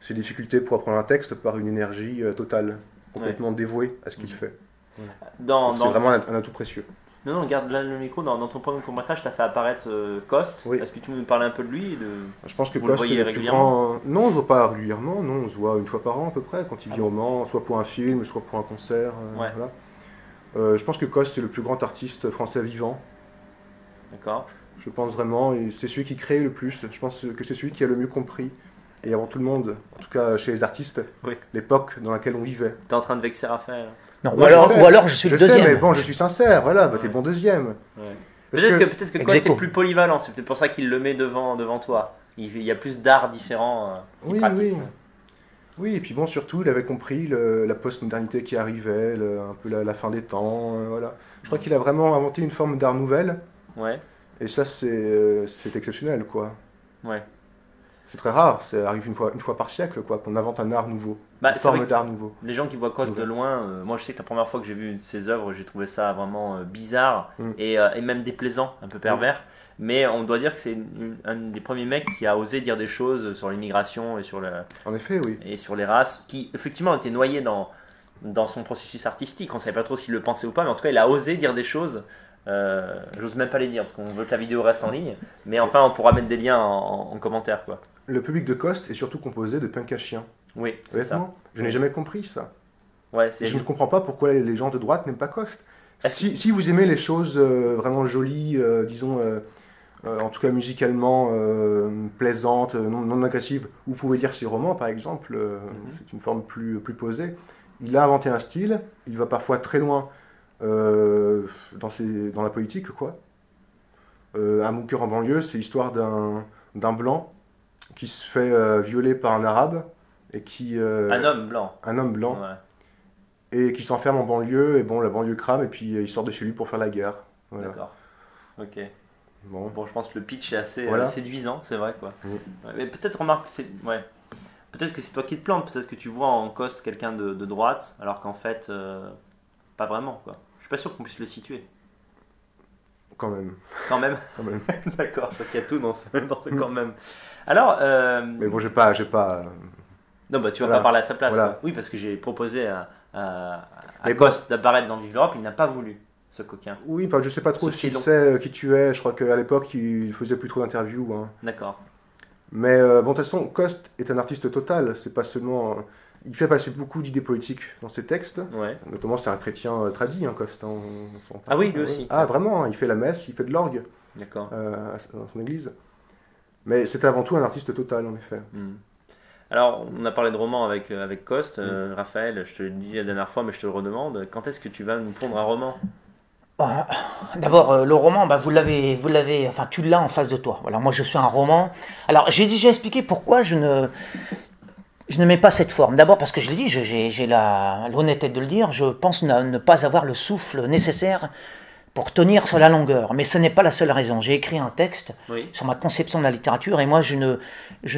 Speaker 3: ses difficultés pour apprendre un texte par une énergie totale, complètement dévouée à ce qu'il fait. Donc, c'est vraiment un atout précieux.
Speaker 1: Non, garde là le micro. Dans ton premier court-métrage, tu as fait apparaître Coste.
Speaker 3: Oui.
Speaker 1: Est-ce que tu veux nous parler un peu de lui
Speaker 3: Je pense que
Speaker 1: Vous le
Speaker 3: Coste
Speaker 1: voyez
Speaker 3: est le plus
Speaker 1: régulièrement
Speaker 3: grand. Non, on ne se voit pas régulièrement. Non, on se voit une fois par an à peu près quand il vient au Mans, soit pour un film, soit pour un concert.
Speaker 1: Ouais.
Speaker 3: Voilà. Je pense que Coste est le plus grand artiste français vivant.
Speaker 1: D'accord.
Speaker 3: Je pense vraiment, et c'est celui qui crée le plus. Je pense que c'est celui qui a le mieux compris, et avant tout le monde, en tout cas chez les artistes,
Speaker 1: Oui.
Speaker 3: l'époque dans laquelle on vivait.
Speaker 1: T'es en train de vexer Raphaël.
Speaker 2: Non,
Speaker 3: Moi,
Speaker 2: ou alors je suis le deuxième.
Speaker 3: Je sais, mais bon, je suis sincère, voilà, t'es bon deuxième.
Speaker 1: Ouais.
Speaker 3: Parce
Speaker 1: Peut-être que Coste
Speaker 2: Execo.
Speaker 1: est plus polyvalent, c'est peut-être pour ça qu'il le met devant toi. Il y a plus d'arts différents. qu'il pratique.
Speaker 3: Oui, et puis bon, surtout, il avait compris la post-modernité qui arrivait, un peu la fin des temps, voilà. Je crois qu'il a vraiment inventé une forme d'art nouvelle,
Speaker 1: Ouais.
Speaker 3: et ça, c'est exceptionnel, quoi.
Speaker 1: Ouais.
Speaker 3: C'est très rare, ça arrive une fois par siècle, quoi, qu'on invente un art nouveau, une
Speaker 1: C'est vrai
Speaker 3: forme
Speaker 1: que
Speaker 3: d'art nouveau.
Speaker 1: les gens qui voient Coste de loin, moi je sais que la première fois que j'ai vu ses œuvres, j'ai trouvé ça vraiment bizarre et même déplaisant, un peu pervers. Mais on doit dire que c'est un des premiers mecs qui a osé dire des choses sur l'immigration et sur
Speaker 3: En effet, oui.
Speaker 1: et sur les races, qui effectivement étaient noyés dans dans son processus artistique. On ne savait pas trop s'il le pensait ou pas, mais en tout cas, il a osé dire des choses. J'ose même pas les dire parce qu'on veut que la vidéo reste en ligne, mais enfin, on pourra mettre des liens en commentaire, quoi.
Speaker 3: Le public de Coste est surtout composé de punk à chiens.
Speaker 1: Oui, c'est ça.
Speaker 3: Je n'ai jamais compris ça.
Speaker 1: Ouais,
Speaker 3: je ne comprends pas pourquoi les gens de droite n'aiment pas Coste. Si vous aimez les choses vraiment jolies, disons, en tout cas musicalement plaisantes, non agressives, vous pouvez lire ses romans, par exemple. C'est une forme plus posée. Il a inventé un style, il va parfois très loin dans la politique, quoi. Un Mon cœur en banlieue, c'est l'histoire d'un blanc qui se fait violer par un arabe et qui...
Speaker 1: un homme blanc.
Speaker 3: Un homme blanc.
Speaker 1: Ouais.
Speaker 3: Et qui s'enferme en banlieue, et bon, la banlieue crame, et puis il sort de chez lui pour faire la guerre. Voilà.
Speaker 1: D'accord. Ok.
Speaker 3: Bon,
Speaker 1: je pense que le pitch est assez séduisant, c'est vrai, quoi.
Speaker 3: Oui.
Speaker 1: Ouais, mais peut-être, remarque, peut-être que c'est toi qui te plantes, peut-être que tu vois en Coste quelqu'un de droite, alors qu'en fait, pas vraiment, quoi. Je suis pas sûr qu'on puisse le situer.
Speaker 3: Quand même.
Speaker 1: Quand même.
Speaker 3: Quand même.
Speaker 1: D'accord, je crois qu'il y a tout dans ce quand même. Alors.
Speaker 3: Mais bon, j'ai pas.
Speaker 1: Non, bah tu vas pas parler à sa place.
Speaker 3: Voilà.
Speaker 1: Oui, parce que j'ai proposé à Coste d'apparaître dans Vive l'Europe, il n'a pas voulu, ce coquin.
Speaker 3: Oui, je sais pas trop s'il sait qui tu es. Je crois qu'à l'époque, il faisait plus trop d'interviews. Hein.
Speaker 1: D'accord.
Speaker 3: Mais bon, de toute façon, Coste est un artiste total. C'est pas seulement. Il fait passer beaucoup d'idées politiques dans ses textes.
Speaker 1: Ouais.
Speaker 3: Notamment, c'est un chrétien tradit, hein, Coste.
Speaker 1: Ah oui, lui aussi.
Speaker 3: Ah, vraiment, il fait la messe, il fait de l'orgue.
Speaker 1: D'accord.
Speaker 3: Dans son église. Mais c'est avant tout un artiste total, en effet.
Speaker 1: Alors, on a parlé de roman avec Coste. Raphaël, je te l'ai dit la dernière fois, mais je te le redemande. Quand est-ce que tu vas nous pondre un roman ?
Speaker 2: D'abord, le roman, vous l'avez, enfin, tu l'as en face de toi. Voilà, moi, je suis un roman. Alors, j'ai déjà expliqué pourquoi je ne mets pas cette forme. D'abord parce que je l'ai dit, j'ai l'honnêteté de le dire, je pense ne pas avoir le souffle nécessaire pour tenir sur la longueur. Mais ce n'est pas la seule raison. J'ai écrit un texte sur ma conception de la littérature et moi je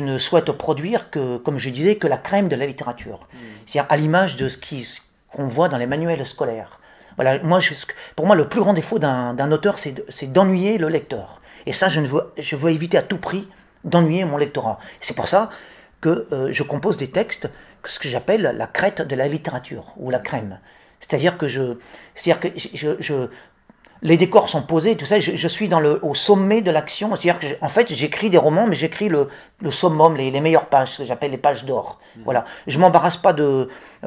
Speaker 2: ne souhaite produire que, comme je disais, que la crème de la littérature. C'est-à-dire à l'image de ce qu'on voit dans les manuels scolaires. Voilà, pour moi, le plus grand défaut d'un auteur, c'est d'ennuyer le lecteur. Et ça, je veux éviter à tout prix d'ennuyer mon lectorat. C'est pour ça que je compose des textes, ce que j'appelle la crête de la littérature, ou la crème. C'est-à-dire que les décors sont posés, tout ça, je suis au sommet de l'action. C'est-à-dire que, en fait, j'écris des romans, mais j'écris le summum, les meilleures pages, ce que j'appelle les pages d'or. Voilà. Je ne m'embarrasse pas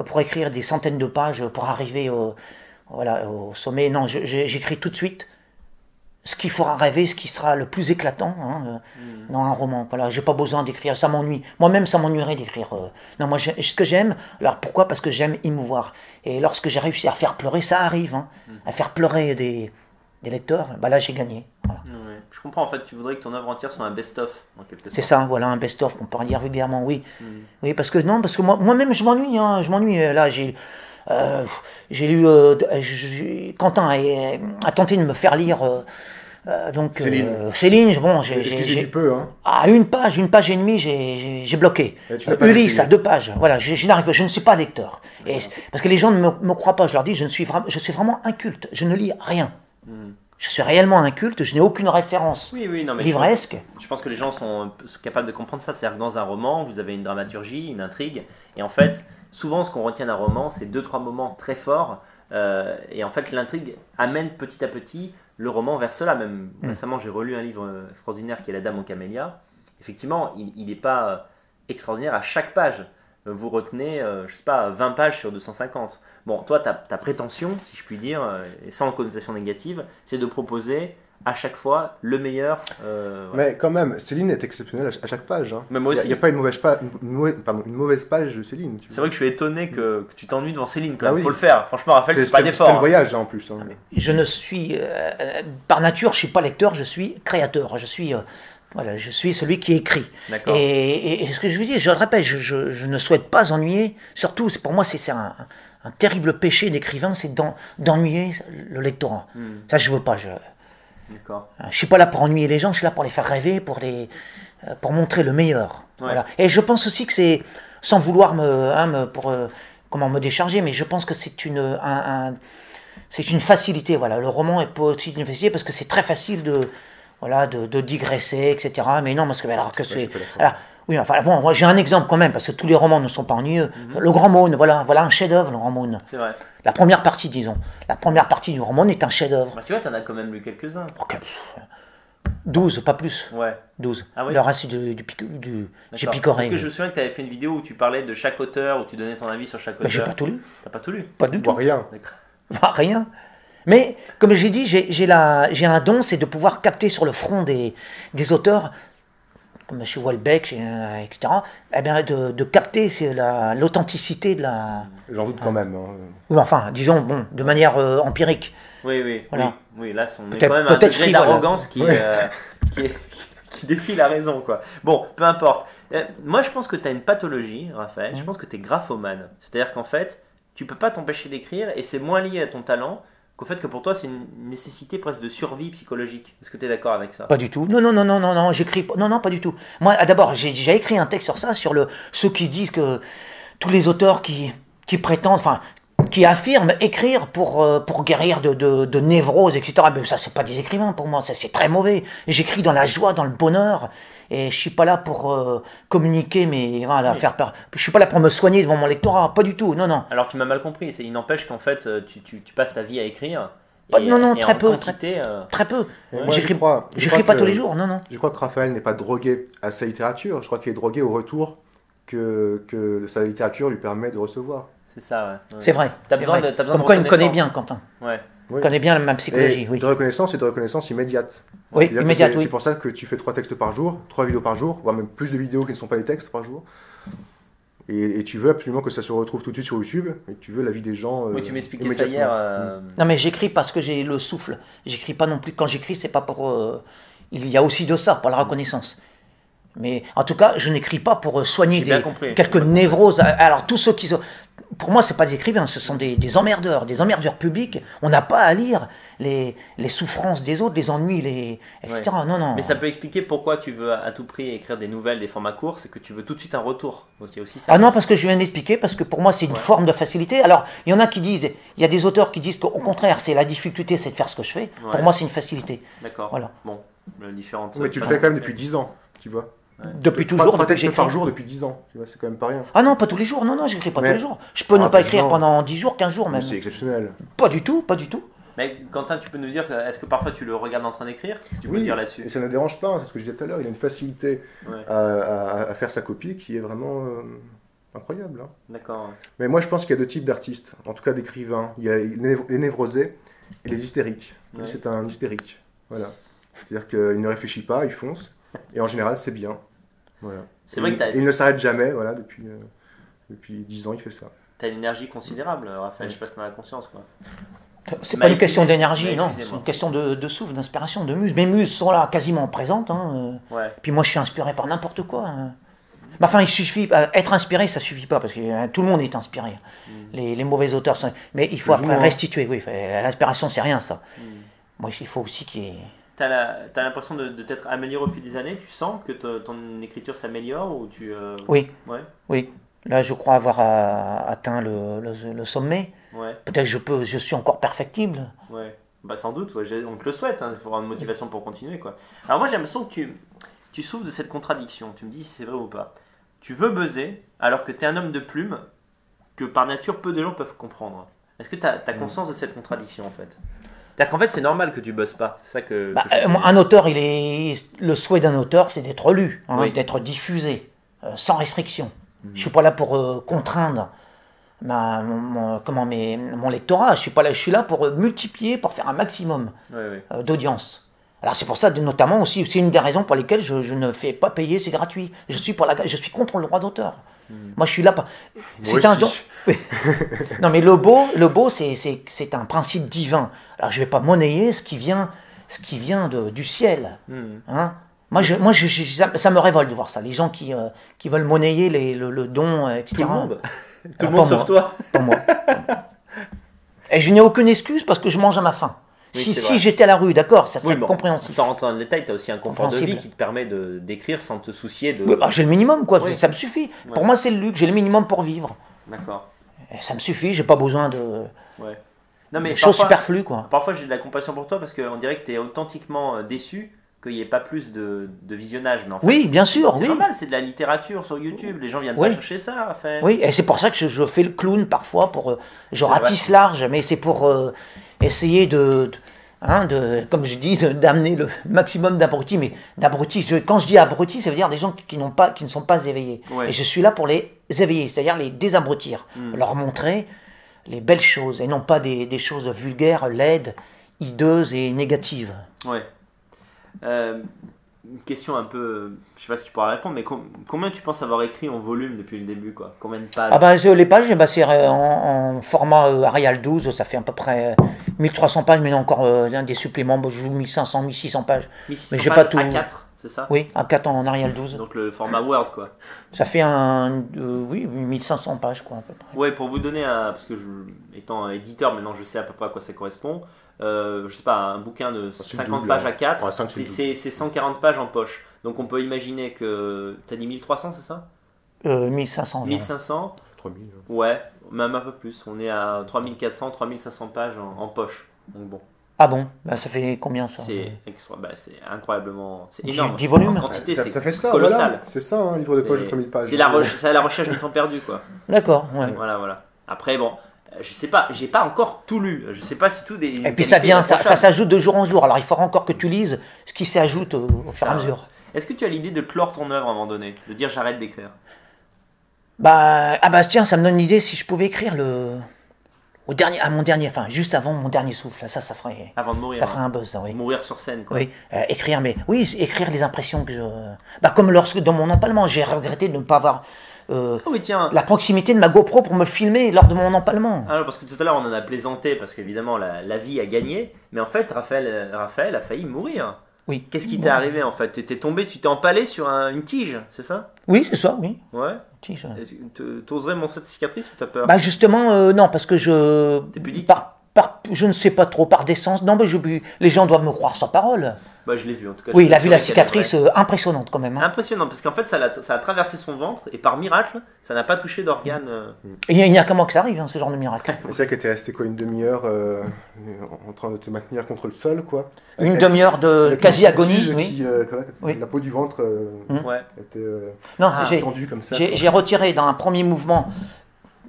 Speaker 2: pour écrire des centaines de pages pour arriver au sommet. Non, j'écris tout de suite ce qui fera rêver, ce qui sera le plus éclatant dans un roman. Voilà, j'ai pas besoin d'écrire, ça m'ennuie. Moi-même, ça m'ennuierait d'écrire. Non, moi, ce que j'aime, alors pourquoi ? Parce que j'aime émouvoir. Et lorsque j'ai réussi à faire pleurer, ça arrive, à faire pleurer des lecteurs, là, j'ai gagné. Voilà.
Speaker 1: Ouais. Je comprends, en fait, tu voudrais que ton œuvre entière soit un best-of, en quelque sorte.
Speaker 2: C'est ça, voilà, un best-of, qu'on pourrait dire vulgairement, oui. Oui, parce que moi-même, je m'ennuie, je m'ennuie. Là, j'ai lu... Quentin a tenté de me faire lire... Céline, bon, j'ai
Speaker 3: du peu, hein.
Speaker 2: À une page et demie, j'ai bloqué. Ulysse, à 2 pages. Voilà, je n'arrive pas, je ne suis pas lecteur. Parce que les gens ne me croient pas, je leur dis, je suis vraiment inculte, je ne lis rien. Je suis réellement inculte, je n'ai aucune référence livresque.
Speaker 1: Je pense que les gens sont capables de comprendre ça, c'est-à-dire que dans un roman, vous avez une dramaturgie, une intrigue, et en fait, souvent ce qu'on retient d'un roman, c'est 2-3 moments très forts, et en fait l'intrigue amène petit à petit le roman vers cela. Même récemment, j'ai relu un livre extraordinaire qui est La Dame aux Camélias. Effectivement, il n'est pas extraordinaire à chaque page. Vous retenez, je sais pas, 20 pages sur 250. Bon, toi, ta prétention, si je puis dire, et sans connotation négative, c'est de proposer à chaque fois le meilleur.
Speaker 3: Mais quand même, Céline est exceptionnelle à chaque page. Hein.
Speaker 1: Mais moi aussi.
Speaker 3: Il n'y a pas une mauvaise page de Céline.
Speaker 1: C'est vrai que je suis étonné que tu t'ennuies devant Céline. Il faut le faire. Franchement, Raphaël, c'est pas d'effort.
Speaker 3: C'est un voyage en plus. Hein.
Speaker 2: Je ne suis, par nature, je ne suis pas lecteur, je suis créateur. Je suis celui qui écrit. Et ce que je vous dis, je le répète, je ne souhaite pas ennuyer. Surtout, pour moi, c'est un terrible péché d'écrivain, c'est d'ennuyer le lectorat. Ça, je ne veux pas.
Speaker 1: D'accord.
Speaker 2: Je ne suis pas là pour ennuyer les gens, je suis là pour les faire rêver, pour montrer le meilleur. Ouais. Voilà. Et je pense aussi que c'est, sans vouloir me décharger, mais je pense que c'est une facilité. Voilà. Le roman est aussi une facilité parce que c'est très facile de digresser, etc. Mais non, parce que Oui, enfin bon, moi j'ai un exemple quand même, parce que tous les romans ne sont pas ennuyeux. Le Grand Maune, voilà un chef-d'œuvre, le Grand Maune.
Speaker 1: C'est vrai.
Speaker 2: La première partie, disons. La première partie du Grand Maune est un chef-d'œuvre.
Speaker 1: Bah, tu vois, t'en as quand même lu quelques-uns.
Speaker 2: Ok. 12, pas plus.
Speaker 1: Ouais.
Speaker 2: 12.
Speaker 1: Ah oui.
Speaker 2: Le reste j'ai picoré.
Speaker 1: Parce que je me souviens que tu avais fait une vidéo où tu parlais de chaque auteur, où tu donnais ton avis sur chaque auteur.
Speaker 2: Mais j'ai pas tout lu.
Speaker 1: T'as pas tout lu?
Speaker 2: Pas du tout.
Speaker 3: Rien.
Speaker 1: D'accord.
Speaker 2: Rien. Mais, comme j'ai dit, j'ai un don, c'est de pouvoir capter sur le front des auteurs, comme chez Houellebecq, etc., eh bien, de capter l'authenticité de la...
Speaker 3: J'en doute quand même. Hein.
Speaker 2: Ou enfin, disons, bon, de manière empirique.
Speaker 1: Oui,
Speaker 2: Voilà.
Speaker 1: oui, là, on est quand même à un degré d'arrogance qui défie la raison, quoi. Bon, peu importe. Moi, je pense que tu as une pathologie, Raphaël. Je pense que tu es graphomane. C'est-à-dire qu'en fait, tu peux pas t'empêcher d'écrire et c'est moins lié à ton talent qu'au fait que pour toi, c'est une nécessité presque de survie psychologique. Est-ce que tu es d'accord avec ça?
Speaker 2: Pas du tout. Non, j'écris... Non, pas du tout. Moi, d'abord, j'ai écrit un texte sur ça, sur ceux qui disent que tous les auteurs qui prétendent... Enfin, qui affirment écrire pour guérir de névrose, etc. Mais ça, c'est pas des écrivains pour moi, ça c'est très mauvais. J'écris dans la joie, dans le bonheur, et je suis pas là pour communiquer, mais voilà, faire peur. Je suis pas là pour me soigner devant mon lectorat, pas du tout, non.
Speaker 1: Alors tu m'as mal compris, il n'empêche qu'en fait, tu passes ta vie à écrire.
Speaker 2: Non,
Speaker 1: et
Speaker 2: très
Speaker 1: en
Speaker 2: peu.
Speaker 1: Quantité,
Speaker 2: très peu.
Speaker 3: Moi,
Speaker 2: j'écris pas tous les jours, non.
Speaker 3: Je crois que Raphaël n'est pas drogué à sa littérature, je crois qu'il est drogué au retour que sa littérature lui permet de recevoir.
Speaker 1: C'est ça, ouais.
Speaker 2: C'est vrai.
Speaker 1: T'as besoin de
Speaker 2: comme quoi il me connaît bien, Quentin.
Speaker 1: Ouais.
Speaker 2: Il connaît bien ma psychologie,
Speaker 3: et
Speaker 2: oui.
Speaker 3: de reconnaissance et de reconnaissance immédiate.
Speaker 2: Oui, immédiate, oui.
Speaker 3: C'est pour ça que tu fais 3 textes par jour, 3 vidéos par jour, voire même plus de vidéos qui ne sont pas des textes par jour. Et tu veux absolument que ça se retrouve tout de suite sur YouTube, et tu veux l'avis des gens.
Speaker 1: Oui, tu m'expliquais ça hier.
Speaker 2: Non, mais j'écris parce que j'ai le souffle. J'écris pas non plus. Quand j'écris, c'est pas pour. Il y a aussi de ça, pour la reconnaissance. Mais en tout cas, je n'écris pas pour soigner quelques névroses. Alors, tous ceux qui sont. Pour moi, ce pas des écrivains, ce sont des emmerdeurs publics. On n'a pas à lire les souffrances des autres, les ennuis, etc. Ouais. Non.
Speaker 1: Mais ça peut expliquer pourquoi tu veux à tout prix écrire des nouvelles, des formats courts, c'est que tu veux tout de suite un retour. Donc il y a aussi ça.
Speaker 2: Ah non, parce que je viens d'expliquer, parce que pour moi, c'est une forme de facilité. Alors, il y en a qui disent, il y a des auteurs qui disent qu'au contraire, c'est la difficulté, c'est de faire ce que je fais. Ouais. Pour moi, c'est une facilité.
Speaker 1: D'accord.
Speaker 2: Voilà.
Speaker 1: Bon, différentes.
Speaker 3: Mais tu le fais quand même depuis 10 ans, tu vois.
Speaker 2: Ouais. Depuis toujours.
Speaker 3: 3 textes par jour depuis 10 ans, tu vois, c'est quand même pas rien.
Speaker 2: Ah non, pas tous les jours, non, j'écris pas tous les jours. Je peux ne pas écrire pendant 10 jours, 15 jours même.
Speaker 3: C'est exceptionnel.
Speaker 2: Pas du tout.
Speaker 1: Mais Quentin, tu peux nous dire, est-ce que parfois tu le regardes en train d'écrire? Tu peux dire là-dessus.
Speaker 3: Et ça ne dérange pas, c'est ce que je disais tout à l'heure, il a une facilité à faire sa copie qui est vraiment incroyable. Hein.
Speaker 1: D'accord.
Speaker 3: Mais moi je pense qu'il y a 2 types d'artistes, en tout cas d'écrivains. Il y a les névrosés et les hystériques. Lui, c'est un hystérique. Voilà. C'est-à-dire qu'il ne réfléchit pas, il fonce. Et en général, c'est bien. Voilà.
Speaker 1: C'est vrai que
Speaker 3: il ne s'arrête jamais, voilà, depuis 10 ans, il fait ça.
Speaker 1: T'as une énergie considérable, Raphaël, je sais pas si t'en as conscience, quoi.
Speaker 2: C'est pas une question d'énergie, non, c'est une question de souffle, d'inspiration, de muse. Mes muses sont là, quasiment présentes. Hein.
Speaker 1: Ouais.
Speaker 2: Puis moi, je suis inspiré par n'importe quoi. Hein. Enfin, il suffit, être inspiré, ça suffit pas, parce que tout le monde est inspiré. Les mauvais auteurs sont... Mais il faut après restituer, oui. L'inspiration, c'est rien, ça. Moi, il faut aussi qu'il y ait...
Speaker 1: T'as l'impression de t'être amélioré au fil des années? Tu sens que ton écriture s'améliore ou tu
Speaker 2: Oui.
Speaker 1: Ouais.
Speaker 2: Oui. Là, je crois avoir atteint le sommet.
Speaker 1: Ouais.
Speaker 2: Peut-être je suis encore perfectible.
Speaker 1: Ouais. Bah sans doute. Ouais. On te le souhaite. Il faut avoir une motivation pour continuer, quoi. Alors moi, j'ai l'impression que tu souffres de cette contradiction. Tu me dis si c'est vrai ou pas. Tu veux buzzer alors que tu es un homme de plume que par nature peu de gens peuvent comprendre. Est-ce que tu as conscience de cette contradiction en fait? C'est-à-dire qu'en fait, c'est normal que tu bosses pas. C'est ça que
Speaker 2: un auteur, le souhait d'un auteur, c'est d'être lu, d'être diffusé, sans restriction. Je suis pas là pour contraindre mon lectorat. Je suis là pour multiplier, pour faire un maximum d'audience. Alors c'est pour ça, notamment aussi, c'est une des raisons pour lesquelles je ne fais pas payer, c'est gratuit. Je suis contre le droit d'auteur. Moi, je suis là. C'est un don. Non, mais le beau, c'est un principe divin. Alors, je vais pas monnayer ce qui vient du ciel. Hein. Moi, ça me révolte de voir ça. Les gens qui veulent monnayer le don, etc.
Speaker 1: Tout le monde. Tout le monde sauf toi.
Speaker 2: Pour moi. Et je n'ai aucune excuse parce que je mange à ma faim. Oui, si j'étais à la rue, d'accord, ça serait compréhensible.
Speaker 1: Sans rentrer dans le détail, tu as aussi un confort de vie qui te permet d'écrire sans te soucier de...
Speaker 2: Oui, j'ai le minimum, quoi. Oui. Ça me suffit. Ouais. Pour moi, c'est le luxe. J'ai le minimum pour vivre.
Speaker 1: D'accord.
Speaker 2: Et ça me suffit. J'ai pas besoin de...
Speaker 1: Ouais. Non, mais
Speaker 2: choses superflues, quoi.
Speaker 1: Parfois, j'ai de la compassion pour toi parce qu'on dirait que tu es authentiquement déçu qu'il n'y ait pas plus de visionnage. Mais en fait,
Speaker 2: oui, bien sûr,
Speaker 1: c'est normal, c'est de la littérature sur YouTube. Les gens viennent pas chercher ça, Raphaël.
Speaker 2: Oui, et c'est pour ça que je fais le clown parfois, pour je ratisse large, mais c'est pour essayer comme je dis, d'amener le maximum d'abrutis. Mais d'abrutis, quand je dis abrutis, ça veut dire des gens qui ne sont pas éveillés. Ouais. Et je suis là pour les éveiller, c'est-à-dire les désabrutir, leur montrer les belles choses, et non pas des choses vulgaires, laides, hideuses et négatives.
Speaker 1: Ouais. Une question un peu, je sais pas si tu pourras répondre, mais combien tu penses avoir écrit en volume depuis le début, quoi? Combien de pages?
Speaker 2: Ah bah les pages, c'est en format Arial 12, ça fait à peu près 1300 pages, mais il y a encore des suppléments, je joue 1500, 1600 pages.
Speaker 1: 1600
Speaker 2: mais j'ai
Speaker 1: pages
Speaker 2: pas tout.
Speaker 1: A4, c'est ça?
Speaker 2: Oui, A4 en Arial 12.
Speaker 1: Donc le format Word, quoi.
Speaker 2: Ça fait 1500 pages, quoi, à peu près.
Speaker 1: Ouais, pour vous donner parce que étant éditeur, maintenant je sais à peu près à quoi ça correspond. Je sais pas, un bouquin de 50 pages à 4, c'est 140 pages en poche. Donc on peut imaginer que. T'as dit 1300, c'est ça?
Speaker 2: 1500.
Speaker 1: 1500
Speaker 3: 3000.
Speaker 1: Ouais, même un peu plus. On est à 3400, 3500 pages en poche. Donc bon.
Speaker 2: Ah bon, bah, ça fait combien ça?
Speaker 1: C'est incroyablement. C'est énorme.
Speaker 2: 10 volumes.
Speaker 1: En quantité,
Speaker 3: ça fait ça,
Speaker 1: colossal.
Speaker 3: Voilà. C'est ça, un livre de poche de 3000 pages.
Speaker 1: C'est la recherche du temps perdu, quoi.
Speaker 2: D'accord, ouais.
Speaker 1: Voilà. Après, bon. Je sais pas, j'ai pas encore tout lu. Je sais pas si tout des.
Speaker 2: Et puis ça s'ajoute de jour en jour. Alors il faudra encore que tu lises ce qui s'ajoute au fur et à mesure.
Speaker 1: Est-ce que tu as l'idée de clore ton œuvre à un moment donné, de dire j'arrête d'écrire?
Speaker 2: Tiens, ça me donne l'idée si je pouvais écrire juste avant mon dernier souffle. Ça ferait.
Speaker 1: Avant de mourir.
Speaker 2: Ça ferait un buzz, oui.
Speaker 1: Mourir sur scène, quoi.
Speaker 2: Oui, écrire les impressions que je. Comme lorsque dans mon empalement, j'ai regretté de ne pas avoir. La proximité de ma GoPro pour me filmer lors de mon empalement.
Speaker 1: Alors parce que tout à l'heure on en a plaisanté parce qu'évidemment la vie a gagné, mais en fait Raphaël a failli mourir.
Speaker 2: Oui.
Speaker 1: Qu'est-ce qui t'est arrivé en fait? T'es tombé, tu t'es empalé sur une tige, c'est ça?
Speaker 2: Oui, c'est ça, oui.
Speaker 1: Ouais.
Speaker 2: Tige.
Speaker 1: T'oserais montrer tes cicatrices ou t'as peur?
Speaker 2: Justement, non, parce que je.
Speaker 1: T'es pudique?
Speaker 2: Je ne sais pas trop, par décence. Non, mais les gens doivent me croire sans parole.
Speaker 1: Je l'ai vu en tout cas.
Speaker 2: Oui, il a vu la cicatrice impressionnante quand même. Hein.
Speaker 1: Impressionnante, parce qu'en fait ça a traversé son ventre et par miracle, ça n'a pas touché d'organe.
Speaker 2: Il n'y a qu'à moi que ça arrive, ce genre de miracle.
Speaker 3: C'est ça que t'es resté une demi-heure en train de te maintenir contre le sol, quoi.
Speaker 2: Une demi-heure de quasi-agonie, oui.
Speaker 3: La peau du ventre était tendue comme ça.
Speaker 2: J'ai retiré dans un premier mouvement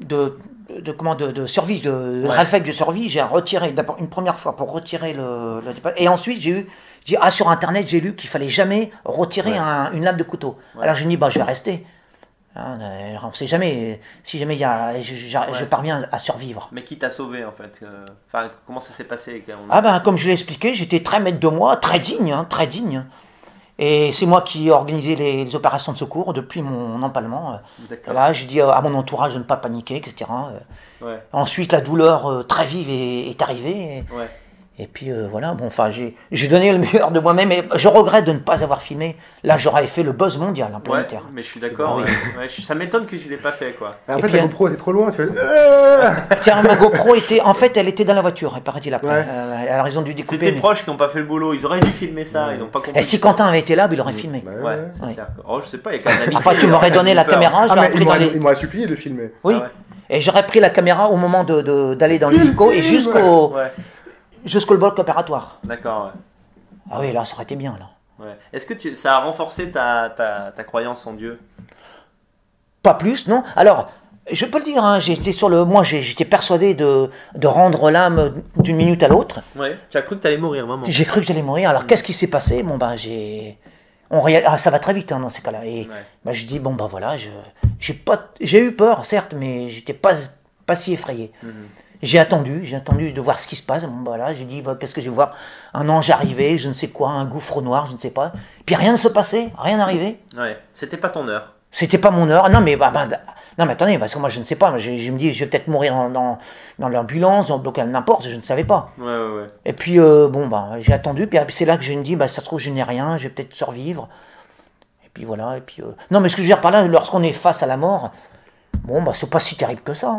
Speaker 2: de survie, de réflexe de survie, j'ai retiré d'abord une première fois pour retirer le et ensuite sur internet j'ai lu qu'il fallait jamais retirer une lame de couteau. Alors j'ai dit je vais rester. On ne sait jamais si jamais je parviens à survivre.
Speaker 1: Mais qui t'a sauvé en fait? Comment ça s'est passé?
Speaker 2: Comme je l'ai expliqué, j'étais très maître de moi, très digne, très digne. Et c'est moi qui ai organisé les opérations de secours depuis mon empalement. Là, j'ai dit à mon entourage de ne pas paniquer, etc. Ensuite, la douleur très vive est arrivée. Et puis voilà, j'ai donné le meilleur de moi-même, et je regrette de ne pas avoir filmé. Là, j'aurais fait le buzz mondial, planétaire.
Speaker 1: Mais je suis d'accord. Ça m'étonne que je ne l'ai pas fait, quoi.
Speaker 3: En fait, la GoPro était trop loin.
Speaker 2: Tiens, ma GoPro elle était dans la voiture, paraît-il après. Elle a raison du découper.
Speaker 1: C'était proches qui n'ont pas fait le boulot. Ils auraient dû filmer ça. Ils n'ont pas compris.
Speaker 2: Et si Quentin avait été là, il aurait filmé.
Speaker 1: Je sais pas, il y a quand même amitié.
Speaker 2: Après, tu m'aurais donné la caméra.
Speaker 3: Il m'aurait supplié de filmer.
Speaker 2: Oui. Et j'aurais pris la caméra au moment d'aller dans l'hélico et jusqu'au bloc opératoire.
Speaker 1: D'accord,
Speaker 2: Ah oui, là, ça aurait été bien, là.
Speaker 1: Est-ce que ça a renforcé ta croyance en Dieu?
Speaker 2: Pas plus, non. Alors, je peux le dire, j'étais persuadé de rendre l'âme d'une minute à l'autre.
Speaker 1: Ouais, tu as cru que tu allais mourir, vraiment?
Speaker 2: J'ai cru que j'allais mourir. Alors, qu'est-ce qui s'est passé? Ça va très vite dans ces cas-là. Et je dis, voilà, j'ai eu peur, certes, mais j'étais pas si effrayé. J'ai attendu de voir ce qui se passe. J'ai dit, qu'est-ce que je vais voir? Un ange arrivé, je ne sais quoi, un gouffre noir, je ne sais pas. Puis rien ne se passait, rien n'arrivait.
Speaker 1: C'était pas ton heure.
Speaker 2: C'était pas mon heure. Non, mais attendez, parce que moi je ne sais pas. Je me dis, je vais peut-être mourir dans l'ambulance, donc n'importe, je ne savais pas. Et puis, j'ai attendu. Puis c'est là que je me dis, ça se trouve, je n'ai rien, je vais peut-être survivre. Et puis voilà. Non, mais ce que je veux dire par là, lorsqu'on est face à la mort. C'est pas si terrible que ça.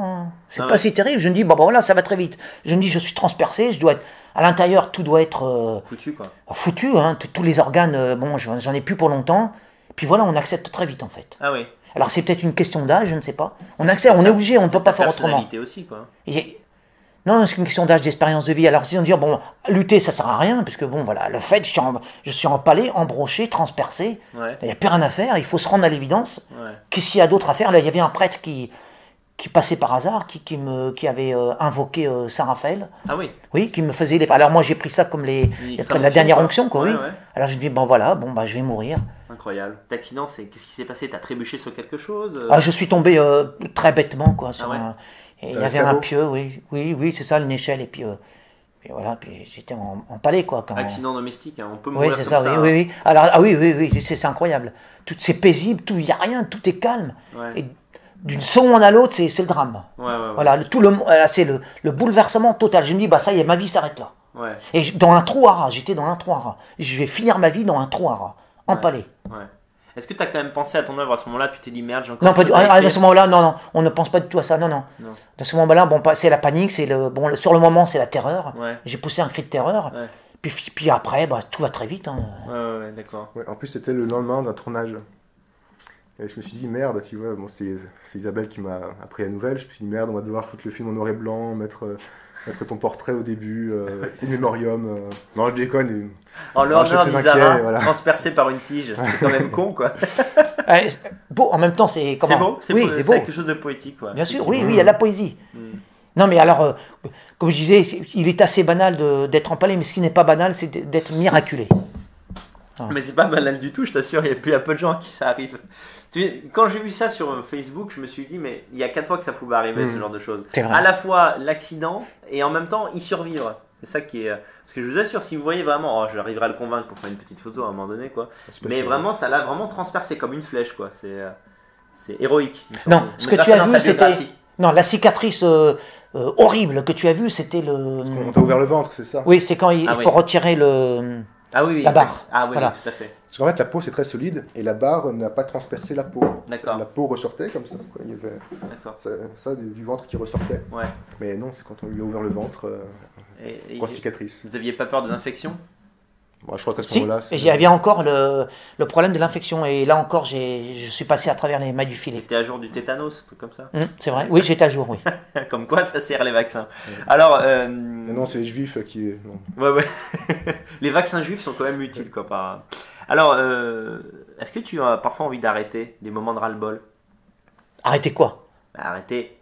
Speaker 2: C'est pas si terrible. Je me dis, voilà, ça va très vite. Je me dis, je suis transpercé, je dois être. À l'intérieur, tout doit être.
Speaker 1: Foutu, quoi.
Speaker 2: Foutu, tous les organes, j'en ai plus pour longtemps. Puis voilà, on accepte très vite, en fait.
Speaker 1: Ah oui.
Speaker 2: Alors, c'est peut-être une question d'âge, je ne sais pas. On accepte, on est obligé, on ne peut pas faire autrement.
Speaker 1: Personnalité aussi, quoi.
Speaker 2: Non, c'est une question d'âge, d'expérience de vie. Alors, si on dit, bon, lutter, ça sert à rien, puisque bon, voilà, le fait, je suis empalé, embroché, transpercé.
Speaker 1: Ouais.
Speaker 2: Il n'y a plus rien à faire, il faut se rendre à l'évidence.
Speaker 1: Ouais.
Speaker 2: Qu'est-ce qu'il y a d'autre à faire? Là, il y avait un prêtre qui passait par hasard, qui avait invoqué Saint-Raphaël.
Speaker 1: Ah oui.
Speaker 2: Oui, qui me faisait les... Alors, moi, j'ai pris ça comme la dernière onction, quoi,
Speaker 1: ouais,
Speaker 2: oui.
Speaker 1: Ouais.
Speaker 2: Alors, je me dis, bon, voilà, bon, bah, je vais mourir.
Speaker 1: Incroyable. L'accident, qu'est-ce qui s'est passé? T'as trébuché sur quelque chose?
Speaker 2: Ah, je suis tombé très bêtement, quoi, sur
Speaker 1: ouais.
Speaker 2: Et il y avait un pieu, oui, c'est ça, une échelle, et puis voilà, puis j'étais empalé, quoi.
Speaker 1: Accident domestique, hein, on peut mourir
Speaker 2: oui, c'est
Speaker 1: comme
Speaker 2: ça,
Speaker 1: ça.
Speaker 2: oui. Alors, oui, c'est incroyable. C'est paisible, il n'y a rien, tout est calme.
Speaker 1: Ouais.
Speaker 2: Et d'une seconde à l'autre, c'est le drame.
Speaker 1: Ouais.
Speaker 2: Voilà, c'est le bouleversement total. Je me dis, bah ça y est, ma vie s'arrête là.
Speaker 1: Ouais.
Speaker 2: Et dans un trou à rats, j'étais dans un trou à rats. Je vais finir ma vie dans un trou à rats, empalé.
Speaker 1: Ouais. Est-ce que tu as quand même pensé à ton œuvre à ce moment-là? Tu t'es dit merde, j'ai encore.
Speaker 2: Non, pas du à ce moment-là, non, on ne pense pas du tout à ça, non.
Speaker 1: Non.
Speaker 2: À ce moment-là, bon, c'est la panique, sur le moment, c'est la terreur.
Speaker 1: Ouais.
Speaker 2: J'ai poussé un cri de terreur.
Speaker 1: Ouais.
Speaker 2: Puis après, bah, tout va très vite. Hein.
Speaker 1: Ouais, d'accord.
Speaker 3: Ouais, en plus, c'était le lendemain d'un tournage. Et je me suis dit, merde, tu vois, bon, c'est Isabelle qui m'a appris la nouvelle. Je me suis dit, merde, on va devoir foutre le film en noir et blanc, mettre ton portrait au début, in memoriam. Non, je déconne.
Speaker 1: En l'honneur d'Isara,
Speaker 3: voilà.
Speaker 1: transpercé par une tige, c'est quand même con, quoi.
Speaker 2: Beau, en même temps, c'est comment?
Speaker 1: C'est beau,
Speaker 2: c'est beau.
Speaker 1: quelque chose de poétique, quoi.
Speaker 2: Bien sûr, oui, il y a de la poésie. Non, mais alors, comme je disais, il est assez banal d'être empalé, mais ce qui n'est pas banal, c'est d'être miraculé.
Speaker 1: Mais c'est pas banal du tout, je t'assure, il y a peu de gens à qui ça arrive. Quand j'ai vu ça sur Facebook, je me suis dit, mais il n'y a qu'à toi que ça pouvait arriver, ce genre de choses.
Speaker 2: C'est vrai.
Speaker 1: À la fois l'accident et en même temps y survivre. C'est ça qui est. Parce que je vous assure, si vous voyez vraiment, j'arriverai à le convaincre pour faire une petite photo à un moment donné, quoi. Mais vraiment, ça l'a vraiment transpercé comme une flèche, quoi. C'est héroïque.
Speaker 2: Non, ce que tu as vu, c'était. Non, la cicatrice horrible que tu as vue, c'était le.
Speaker 3: On t'a ouvert le ventre, c'est ça?
Speaker 2: Oui, c'est quand il faut retirer le.
Speaker 1: Ah oui,
Speaker 2: la barre.
Speaker 1: Ah oui,
Speaker 2: voilà.
Speaker 1: Tout à fait.
Speaker 3: Parce qu'en fait, la peau c'est très solide et la barre n'a pas transpercé la peau.
Speaker 1: D'accord.
Speaker 3: La peau ressortait comme ça, quoi. Il y avait ça du ventre qui ressortait.
Speaker 1: Ouais.
Speaker 3: Mais non, c'est quand on lui a ouvert le ventre, grosse cicatrice.
Speaker 1: Vous aviez pas peur des infections?
Speaker 3: Moi, je crois qu'à ce moment-là.
Speaker 2: Il y avait encore le problème de l'infection. Et là encore, je suis passé à travers les mailles du filet.
Speaker 1: T'étais à jour du tétanos, un truc comme ça?
Speaker 2: C'est vrai, oui, j'étais à jour, oui.
Speaker 1: Comme quoi, ça sert les vaccins. Alors.
Speaker 3: Non, c'est les juifs qui. Non.
Speaker 1: Ouais. Les vaccins juifs sont quand même utiles, quoi. Alors, est-ce que tu as parfois envie d'arrêter des moments de ras-le-bol?
Speaker 2: Arrêter quoi?
Speaker 1: Arrêter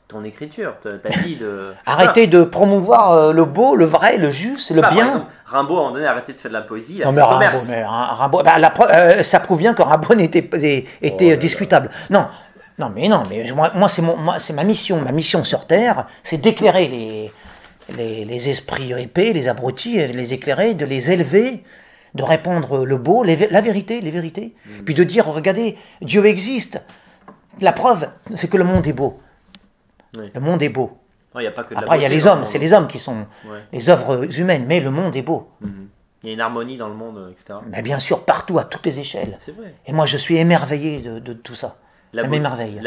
Speaker 1: ton écriture, ta vie de.
Speaker 2: Arrêter de promouvoir le beau, le vrai, le juste, le bien.
Speaker 1: Par exemple, Rimbaud, à un moment donné, a arrêté de faire de la poésie.
Speaker 2: Non, mais Rimbaud, ça prouve bien que Rimbaud était discutable. Non, mais moi c'est ma mission. Ma mission sur Terre, c'est d'éclairer les esprits épais, les abrutis, de les éclairer, de les élever, de répandre le beau, la vérité, les vérités. Puis de dire, regardez, Dieu existe. La preuve, c'est que le monde est beau.
Speaker 1: Oui.
Speaker 2: Le monde est beau.
Speaker 1: Non, y a pas que de
Speaker 2: Après, il y a les hommes, c'est les hommes qui sont
Speaker 1: ouais.
Speaker 2: les œuvres humaines, mais le monde est beau.
Speaker 1: Il y a une harmonie dans le monde, etc.
Speaker 2: Mais bien sûr, partout, à toutes les échelles.
Speaker 1: C'est vrai.
Speaker 2: Et moi, je suis émerveillé de tout ça.
Speaker 1: La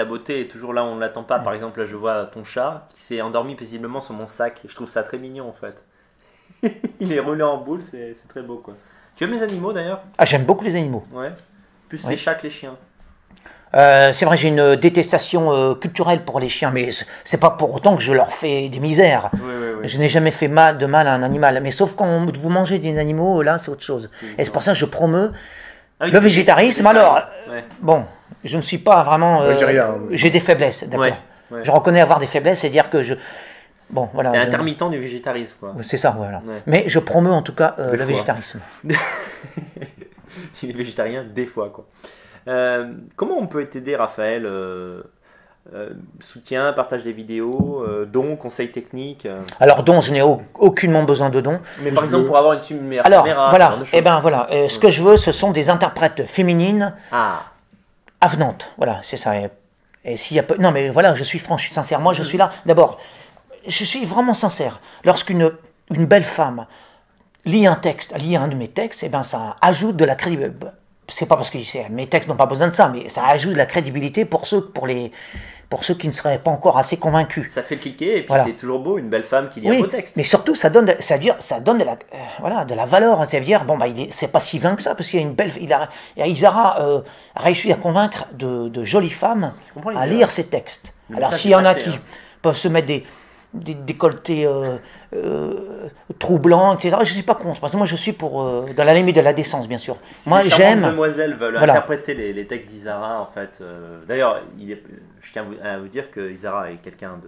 Speaker 1: beauté est toujours là où on ne l'attend pas. Par exemple, là, je vois ton chat qui s'est endormi paisiblement sur mon sac. Et je trouve ça très mignon, en fait. Il est roulé en boule, c'est très beau, quoi. Tu aimes les animaux, d'ailleurs?
Speaker 2: Ah, j'aime beaucoup les animaux.
Speaker 1: Ouais. Plus les chats que les chiens.
Speaker 2: C'est vrai, j'ai une détestation culturelle pour les chiens, mais c'est pas pour autant que je leur fais des misères.
Speaker 1: Oui.
Speaker 2: Je n'ai jamais fait de mal à un animal, mais sauf quand vous mangez des animaux, là c'est autre chose. Et c'est pour ça que je promeus le végétarisme. Alors, bon, je ne suis pas vraiment. J'ai des faiblesses, d'accord. Ouais. Je reconnais avoir des faiblesses, c'est dire que je. Bon, voilà.
Speaker 1: T'es intermittent du végétarisme, quoi.
Speaker 2: C'est ça, voilà. Ouais. Mais je promeus en tout cas le végétarisme.
Speaker 1: Il est végétarien des fois, quoi. Comment on peut t'aider, Raphaël? Soutien, partage des vidéos, dons, conseils techniques.
Speaker 2: Alors dons, je n'ai aucunement besoin de dons.
Speaker 1: Mais par exemple pour avoir une meilleure
Speaker 2: caméra. Voilà. Et ben voilà. Ce que je veux, ce sont des interprètes féminines avenantes. Voilà, c'est ça. Et s'il y a non mais voilà, je suis franc, je suis sincère. Moi, je suis là. D'abord, je suis vraiment sincère. Lorsqu'une belle femme lit un texte, lit un de mes textes, et ben ça ajoute de la crédibilité. C'est pas parce que mes textes n'ont pas besoin de ça, mais ça ajoute de la crédibilité pour ceux qui ne seraient pas encore assez convaincus.
Speaker 1: Ça fait cliquer, et puis c'est toujours beau, une belle femme qui lit un beau texte.
Speaker 2: Mais surtout, ça donne de la valeur. Ça veut dire, bon, bah, c'est pas si vain que ça, parce qu'il y a une belle. Isara a réussi à convaincre de jolies femmes à lire ses textes. Alors, s'il y en a qui peuvent se mettre des décolletés troublants, etc. Je ne suis pas contre, parce que moi je suis pour, dans la limite de la décence, bien sûr.
Speaker 1: Si
Speaker 2: moi
Speaker 1: les
Speaker 2: j'aime.
Speaker 1: demoiselles veulent interpréter les textes d'Isara, en fait. D'ailleurs, je tiens à vous dire que Isara est quelqu'un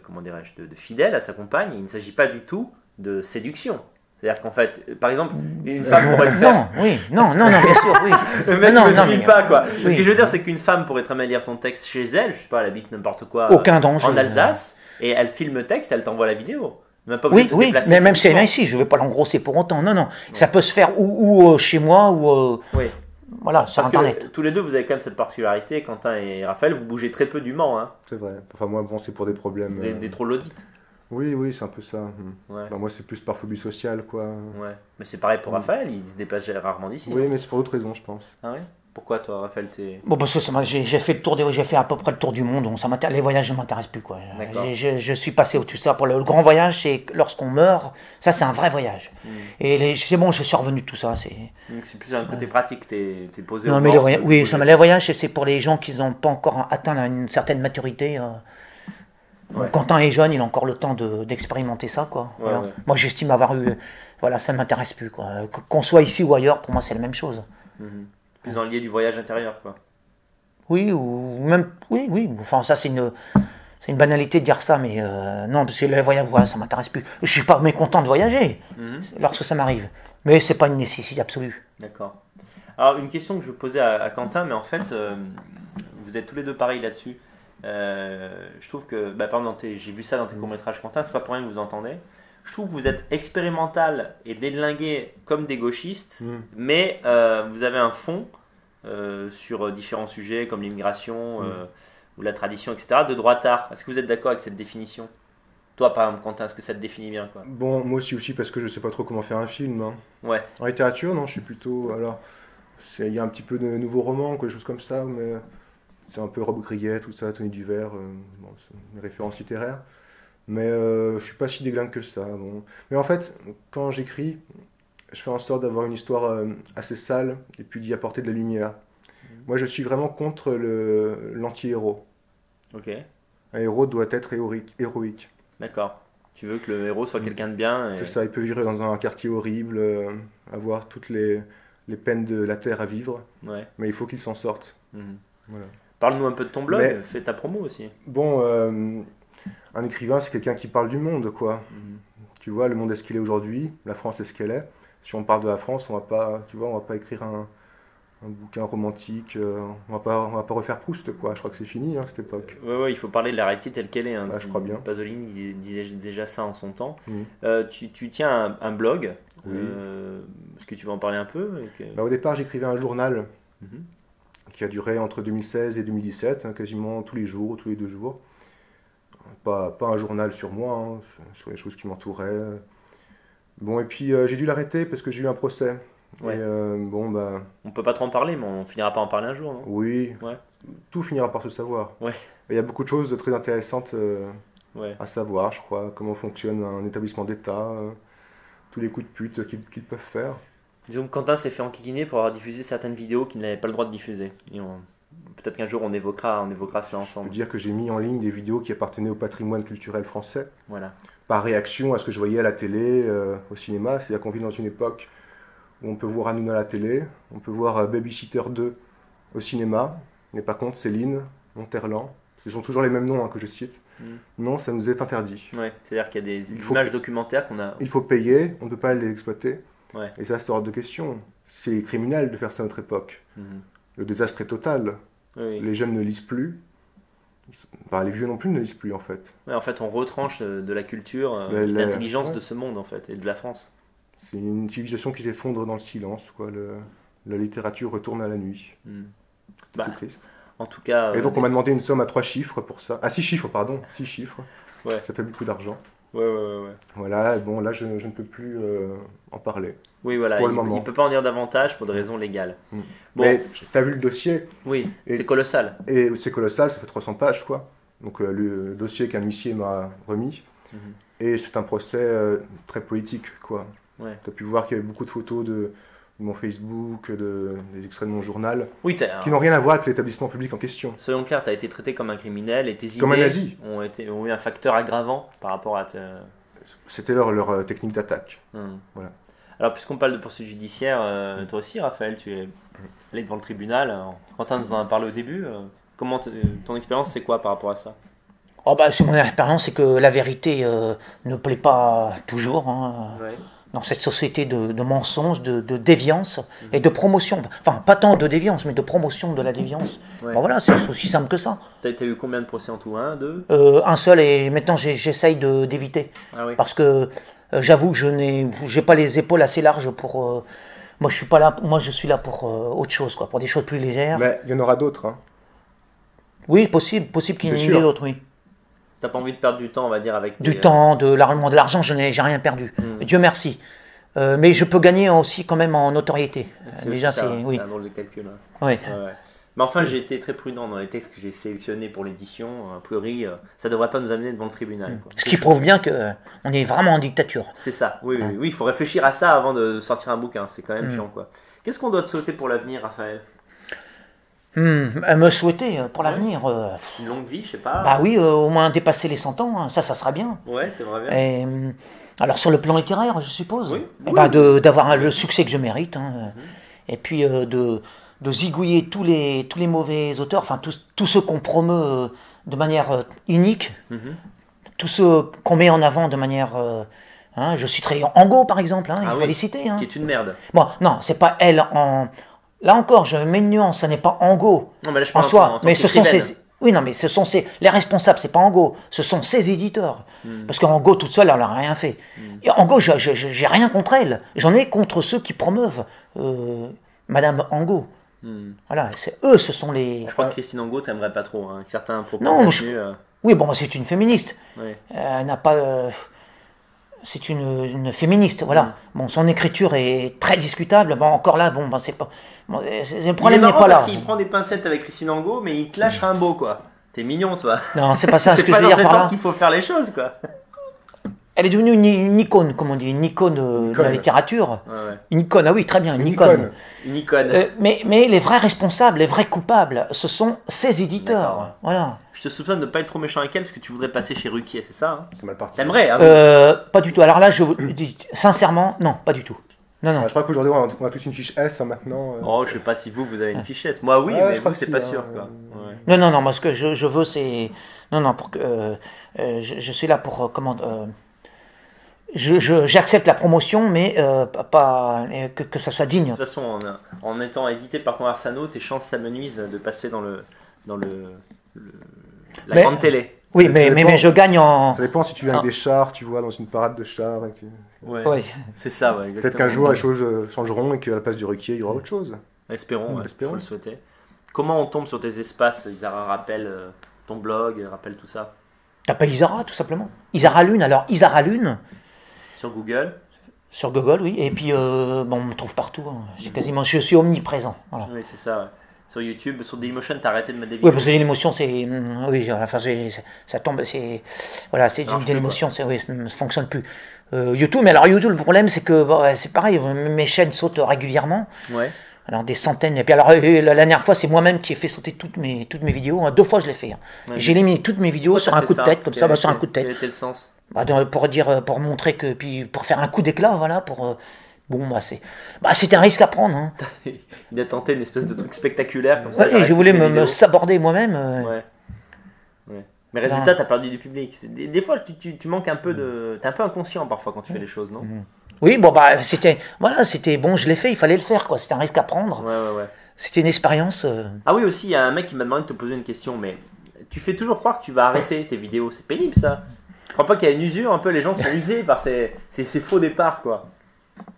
Speaker 1: comment dirais-je, de fidèle à sa compagne. Il ne s'agit pas du tout de séduction. C'est-à-dire qu'en fait, par exemple, une femme pourrait le faire.
Speaker 2: Non, bien sûr, oui.
Speaker 1: Le mec ne me suit pas, quoi. Ce que je veux dire, c'est qu'une femme pourrait très bien lire ton texte chez elle, je sais pas, elle habite n'importe quoi.
Speaker 2: Aucun danger.
Speaker 1: En Alsace, et elle filme le texte, elle t'envoie la vidéo.
Speaker 2: Oui, mais même si elle vient ici, je ne vais pas l'engrosser pour autant. Non. Ça peut se faire ou chez moi ou voilà, sur Internet.
Speaker 1: Que, tous les deux, vous avez quand même cette particularité, Quentin et Raphaël, vous bougez très peu du Mans. Hein.
Speaker 3: C'est vrai. Enfin, moi, bon, c'est pour des problèmes.
Speaker 1: Des troglodytes.
Speaker 3: Oui, c'est un peu ça.
Speaker 1: Ouais.
Speaker 3: Enfin, moi, c'est plus par phobie sociale, quoi.
Speaker 1: Ouais. Mais c'est pareil pour Raphaël, il se déplace rarement d'ici.
Speaker 3: Oui, mais c'est pour d'autres raisons, je pense.
Speaker 1: Ah oui. Pourquoi toi, Raphaël,
Speaker 2: Bon, parce que j'ai fait à peu près le tour du monde, donc les voyages ne m'intéressent plus, quoi. Je suis passé au-dessus de ça. Pour le grand voyage, c'est lorsqu'on meurt, ça c'est un vrai voyage. Et c'est bon, je suis revenu de tout ça.
Speaker 1: Donc c'est plus un côté pratique, t'es posé.
Speaker 2: Non, mais les voyages, c'est pour les gens qui n'ont pas encore atteint une certaine maturité. Quentin est jeune, il a encore le temps d'expérimenter ça, quoi.
Speaker 1: Ouais, ouais.
Speaker 2: Moi, j'estime avoir eu, voilà, ça ne m'intéresse plus, quoi. Qu'on soit ici ou ailleurs, pour moi, c'est la même chose.
Speaker 1: Plus dans le lien du voyage intérieur, quoi.
Speaker 2: Oui, ou même, oui. Enfin, ça, c'est une banalité de dire ça, mais non, parce que le voyage, ça m'intéresse plus. Je suis pas mécontent de voyager lorsque ça m'arrive, mais c'est pas une nécessité absolue.
Speaker 1: D'accord. Alors, une question que je posais à Quentin, mais en fait, vous êtes tous les deux pareils là-dessus. Je trouve que, par exemple, j'ai vu ça dans tes courts-métrages, Quentin, c'est pas pour rien que vous entendez. Je trouve que vous êtes expérimental et délingué comme des gauchistes, mais vous avez un fond sur différents sujets comme l'immigration ou la tradition, etc., de droitard. Est-ce que vous êtes d'accord avec cette définition? Toi, par exemple, Quentin, est-ce que ça te définit bien, quoi?
Speaker 3: Bon, moi aussi, parce que je sais pas trop comment faire un film. Hein.
Speaker 1: Ouais.
Speaker 3: En littérature, non, je suis plutôt. Alors, il y a un petit peu de nouveaux romans, des choses comme ça, mais c'est un peu Robe Grillet, tout ça, Tony Duvert, bon, c'est une référence littéraire. Mais je suis pas si déglingue que ça. Bon. Mais en fait, quand j'écris, je fais en sorte d'avoir une histoire assez sale et puis d'y apporter de la lumière. Moi, je suis vraiment contre l'anti-héros.
Speaker 1: Ok.
Speaker 3: Un héros doit être héroïque.
Speaker 1: D'accord. Tu veux que le héros soit quelqu'un de bien.
Speaker 3: C'est ça, il peut vivre dans un quartier horrible, avoir toutes les peines de la terre à vivre, mais il faut qu'il s'en sorte. Voilà.
Speaker 1: Parle-nous un peu de ton blog, fais ta promo aussi.
Speaker 3: Bon, un écrivain, c'est quelqu'un qui parle du monde, quoi. Tu vois, le monde est ce qu'il est aujourd'hui, la France est ce qu'elle est. Si on parle de la France, on va pas écrire un bouquin romantique, on va pas refaire Proust, quoi. Je crois que c'est fini, cette époque.
Speaker 1: Ouais, il faut parler de la réalité telle qu'elle est. Hein.
Speaker 3: Je crois bien.
Speaker 1: Pasolini disait déjà ça en son temps. Tu tiens un blog. Est-ce que tu vas en parler un peu
Speaker 3: Au départ, j'écrivais un journal qui a duré entre 2016 et 2017, quasiment tous les jours, tous les 2 jours. Pas un journal sur moi, sur les choses qui m'entouraient. Bon, et puis j'ai dû l'arrêter parce que j'ai eu un procès.
Speaker 1: Ouais.
Speaker 3: Et,
Speaker 1: on peut pas trop en parler, mais on finira par en parler un jour, non?
Speaker 3: Oui, tout finira par se savoir.
Speaker 1: Ouais.
Speaker 3: Il y a beaucoup de choses très intéressantes à savoir, je crois. Comment fonctionne un établissement d'État, tous les coups de pute qu'ils peuvent faire.
Speaker 1: Disons que Quentin s'est fait enquiquiner pour avoir diffusé certaines vidéos qu'il n'avait pas le droit de diffuser. Peut-être qu'un jour on évoquera cela ensemble.
Speaker 3: Je peux dire que j'ai mis en ligne des vidéos qui appartenaient au patrimoine culturel français.
Speaker 1: Voilà.
Speaker 3: Par réaction à ce que je voyais à la télé, au cinéma. C'est-à-dire qu'on vit dans une époque où on peut voir Hanouna à la télé, on peut voir Babysitter 2 au cinéma, mais par contre Céline, Monterland, ce sont toujours les mêmes noms que je cite. Non, ça nous est interdit.
Speaker 1: Ouais, c'est-à-dire qu'il y a des images documentaires qu'on a...
Speaker 3: Il faut payer, on ne peut pas les exploiter.
Speaker 1: Ouais.
Speaker 3: Et ça, c'est hors de question. C'est criminel de faire ça à notre époque. Le désastre est total.
Speaker 1: Oui.
Speaker 3: Les jeunes ne lisent plus. Enfin, les vieux non plus ne lisent plus, en fait.
Speaker 1: Ouais, en fait, on retranche de la culture, l'intelligence de ce monde, en fait, et de la France.
Speaker 3: C'est une civilisation qui s'effondre dans le silence, quoi. La littérature retourne à la nuit. C'est triste.
Speaker 1: En tout cas...
Speaker 3: Et donc, on m'a demandé une somme à 3 chiffres pour ça. Ah, 6 chiffres, pardon. 6 chiffres.
Speaker 1: Ouais.
Speaker 3: Ça fait beaucoup d'argent.
Speaker 1: Ouais.
Speaker 3: Voilà, bon, là, je ne peux plus en parler.
Speaker 1: Oui, voilà, il ne peut pas en dire davantage pour des raisons légales. Bon.
Speaker 3: Mais tu as vu le dossier?
Speaker 1: Oui, c'est colossal.
Speaker 3: Et c'est colossal, ça fait 300 pages, quoi. Donc, le dossier qu'un huissier m'a remis. Et c'est un procès très politique, quoi.
Speaker 1: Ouais.
Speaker 3: Tu as pu voir qu'il y avait beaucoup de photos de de mon Facebook, des extraits de mon journal,
Speaker 1: oui,
Speaker 3: qui n'ont rien à voir avec l'établissement public en question.
Speaker 1: Soyons clairs, tu as été traité comme un criminel et tes
Speaker 3: comme
Speaker 1: idées
Speaker 3: un nazi.
Speaker 1: ont eu un facteur aggravant par rapport à...
Speaker 3: C'était leur technique d'attaque. Voilà.
Speaker 1: Alors, puisqu'on parle de poursuite judiciaire, toi aussi, Raphaël, tu es allé devant le tribunal. Quentin nous en a parlé au début. Comment ton expérience, c'est quoi par rapport à ça?
Speaker 2: Oh bah, mon expérience, c'est que la vérité ne plaît pas toujours. Hein,
Speaker 1: ouais.
Speaker 2: Dans cette société de mensonges, de déviance et de promotion. Enfin, pas tant de déviance, mais de promotion de la déviance.
Speaker 1: Ouais.
Speaker 2: Bon, voilà, c'est aussi simple que ça.
Speaker 1: T'as eu combien de procès en tout? Un, deux?
Speaker 2: Un seul, et maintenant j'essaye d'éviter.
Speaker 1: Ah oui.
Speaker 2: Parce que j'avoue que je n'ai pas les épaules assez larges pour... moi, je suis pas là, moi, je suis là pour autre chose, quoi, pour des choses plus légères.
Speaker 3: Mais il y en aura d'autres. Hein.
Speaker 2: Oui, possible qu'il y en ait d'autres, oui.
Speaker 1: T'as pas envie de perdre du temps, on va dire, avec
Speaker 2: du temps, de l'argent, j'ai rien perdu. Dieu merci. Mais je peux gagner aussi quand même en notoriété. Déjà, c'est
Speaker 1: un drôle de calcul. Hein.
Speaker 2: Oui.
Speaker 1: Ouais. Mais enfin, j'ai été très prudent dans les textes que j'ai sélectionnés pour l'édition. A priori, ça devrait pas nous amener devant le tribunal. Quoi.
Speaker 2: Ce qui prouve bien qu'on est vraiment en dictature.
Speaker 1: C'est ça. Oui, il faut réfléchir à ça avant de sortir un bouquin. C'est quand même chiant, quoi. Qu'est-ce qu'on doit te souhaiter pour l'avenir, Raphaël?
Speaker 2: Me souhaiter pour l'avenir.
Speaker 1: Une longue vie, je sais pas.
Speaker 2: Bah oui, au moins dépasser les 100 ans, hein, ça sera bien.
Speaker 1: Ouais, t'aimerais bien.
Speaker 2: Alors sur le plan littéraire, je suppose,
Speaker 1: oui.
Speaker 2: D'avoir le succès que je mérite, hein, et puis de zigouiller tous les mauvais auteurs, enfin tous ceux qu'on promeut de manière unique, tous ceux qu'on met en avant de manière... je citerai Angot par exemple, il faut les citer.
Speaker 1: Qui est une merde.
Speaker 2: Bon, non, c'est pas elle en... Là encore, je mets une nuance, ce n'est pas Angot
Speaker 1: non, mais là, je
Speaker 2: en soi, mais ce sont
Speaker 1: ses...
Speaker 2: Oui, non, mais ce sont les responsables, c'est pas Angot, ce sont ses éditeurs. Parce qu'Angot toute seule, elle n'a rien fait. Et Angot, j'ai rien contre elle, j'en ai contre ceux qui promeuvent Madame Angot. Voilà, eux, ce sont les...
Speaker 1: Je crois que Christine Angot, t'aimerais pas trop, hein, certains propos.
Speaker 2: Non, oui, bon, c'est une féministe.
Speaker 1: Oui.
Speaker 2: Elle n'a pas... C'est une féministe, voilà. Bon, son écriture est très discutable. Bon, encore là, bon, c'est pas... Bon, le problème n'est pas là.
Speaker 1: Parce qu'il prend des pincettes avec Christine Angot, mais il te lâche Rimbaud, quoi. T'es mignon, toi.
Speaker 2: Non, c'est pas ça ce que je veux dire.
Speaker 1: C'est pas dans cet ordre qu'il faut faire les choses, quoi.
Speaker 2: Elle est devenue une icône, comme on dit, une icône de la littérature.
Speaker 1: Ouais.
Speaker 2: Une icône, ah oui, très bien, une icône.
Speaker 1: Une icône.
Speaker 2: Mais les vrais responsables, les vrais coupables, ce sont ces éditeurs. Voilà.
Speaker 1: Je te soupçonne de ne pas être trop méchant avec elle parce que tu voudrais passer chez Ruquier, c'est ça, hein?
Speaker 3: C'est mal parti.
Speaker 1: T'aimerais, hein?
Speaker 2: Pas du tout. Alors là, je vous dis sincèrement, non, pas du tout. Non.
Speaker 3: Je crois qu'aujourd'hui, on a tous une fiche S maintenant.
Speaker 1: Oh, je sais pas si vous avez une fiche S. Moi, oui, mais je crois que c'est pas sûr, quoi.
Speaker 2: Ouais. Non, moi, ce que je veux, c'est... Non, pour que... je suis là pour... J'accepte la promotion, mais pas que ça soit digne.
Speaker 1: De toute façon, en étant édité par Conversano, tes chances s'amenuisent de passer dans la grande télé.
Speaker 2: Oui, mais je gagne en...
Speaker 3: Ça dépend si tu viens avec des chars, tu vois, dans une parade de chars.
Speaker 1: Ouais. C'est ça, ouais.
Speaker 3: Peut-être qu'un jour, les choses changeront et qu'à la place du Ruquier, il y aura autre chose.
Speaker 1: Espérons, faut le souhaiter. Comment on tombe sur tes espaces? Isara rappelle ton blog, rappelle tout ça.
Speaker 2: T'appelles Isara, tout simplement. Isara Lune, alors Isara Lune...
Speaker 1: Sur Google?
Speaker 2: Sur Google, oui. Et puis, on me trouve partout. Hein. Je suis omniprésent. Voilà.
Speaker 1: Oui, c'est ça, ouais. Sur YouTube, sur Dailymotion, t'as arrêté de mettre des vidéos.
Speaker 2: Oui, parce que Dailymotion, c'est... Oui, enfin, ça tombe, c'est... Voilà, c'est une Dailymotion, oui, ça ne fonctionne plus. YouTube, mais alors YouTube, le problème, c'est que c'est pareil, mes chaînes sautent régulièrement.
Speaker 1: Ouais.
Speaker 2: Alors, des centaines. Et puis, alors, la dernière fois, c'est moi-même qui ai fait sauter toutes mes vidéos. 2 fois, je l'ai fait. Hein. Ouais, j'ai éliminé toutes mes vidéos sur un coup de tête, comme ça, sur un coup de tête.
Speaker 1: Quel était le sens?
Speaker 2: Pour montrer que... Puis, pour faire un coup d'éclat, voilà, pour... c'était un risque à prendre. Hein.
Speaker 1: Il a tenté une espèce de truc spectaculaire comme ça.
Speaker 2: Oui, je voulais me saborder moi-même.
Speaker 1: Ouais. Mais résultat, t'as perdu du public. Des fois, tu manques un peu de... T'es un peu inconscient parfois quand tu fais les choses, non?
Speaker 2: Oui, c'était bon, je l'ai fait, il fallait le faire, quoi. C'était un risque à prendre.
Speaker 1: Ouais.
Speaker 2: C'était une expérience.
Speaker 1: Ah oui, aussi, il y a un mec qui m'a demandé de te poser une question, mais tu fais toujours croire que tu vas arrêter tes vidéos. C'est pénible, ça. Je crois pas qu'il y a une usure, un peu, les gens sont usés par ces faux départs, quoi.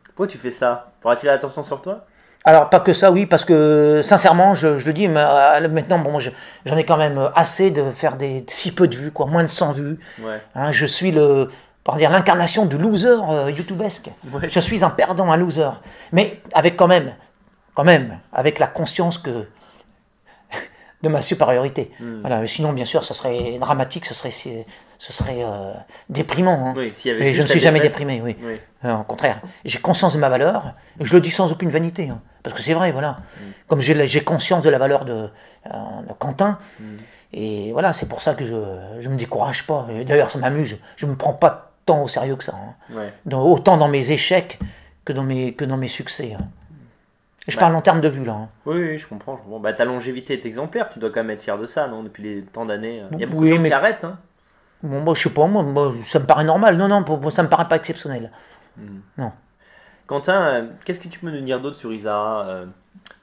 Speaker 1: Pourquoi tu fais ça? Pour attirer l'attention sur toi?
Speaker 2: Alors, pas que ça, oui, parce que, sincèrement, je le dis, maintenant, bon, j'en ai quand même assez de faire si peu de vues, quoi, moins de 100 vues.
Speaker 1: Ouais.
Speaker 2: Hein, je suis l'incarnation du loser youtubesque. Ouais. Je suis un perdant, un loser. Mais avec quand même, avec la conscience que de ma supériorité. Voilà. Sinon, bien sûr, ce serait dramatique, ce serait déprimant. Hein.
Speaker 1: Oui,
Speaker 2: et je ne suis jamais déprimé, oui. Au contraire, j'ai conscience de ma valeur, et je le dis sans aucune vanité, hein, parce que c'est vrai, voilà. Comme j'ai conscience de la valeur de Quentin, et voilà, c'est pour ça que je me décourage pas. D'ailleurs, ça m'amuse, je me prends pas tant au sérieux que ça. Hein. Autant dans mes échecs que dans mes succès. Hein. Et je parle en termes de vue, là. Hein.
Speaker 1: Oui, je comprends. Bah, ta longévité est exemplaire, tu dois quand même être fier de ça, non? Depuis les tant d'années. Il y a beaucoup de gens qui arrêtent. Hein.
Speaker 2: Bon, moi, je sais pas, moi, ça me paraît normal. Non, pour moi, ça me paraît pas exceptionnel. Non.
Speaker 1: Quentin, qu'est-ce que tu peux nous dire d'autre sur Isara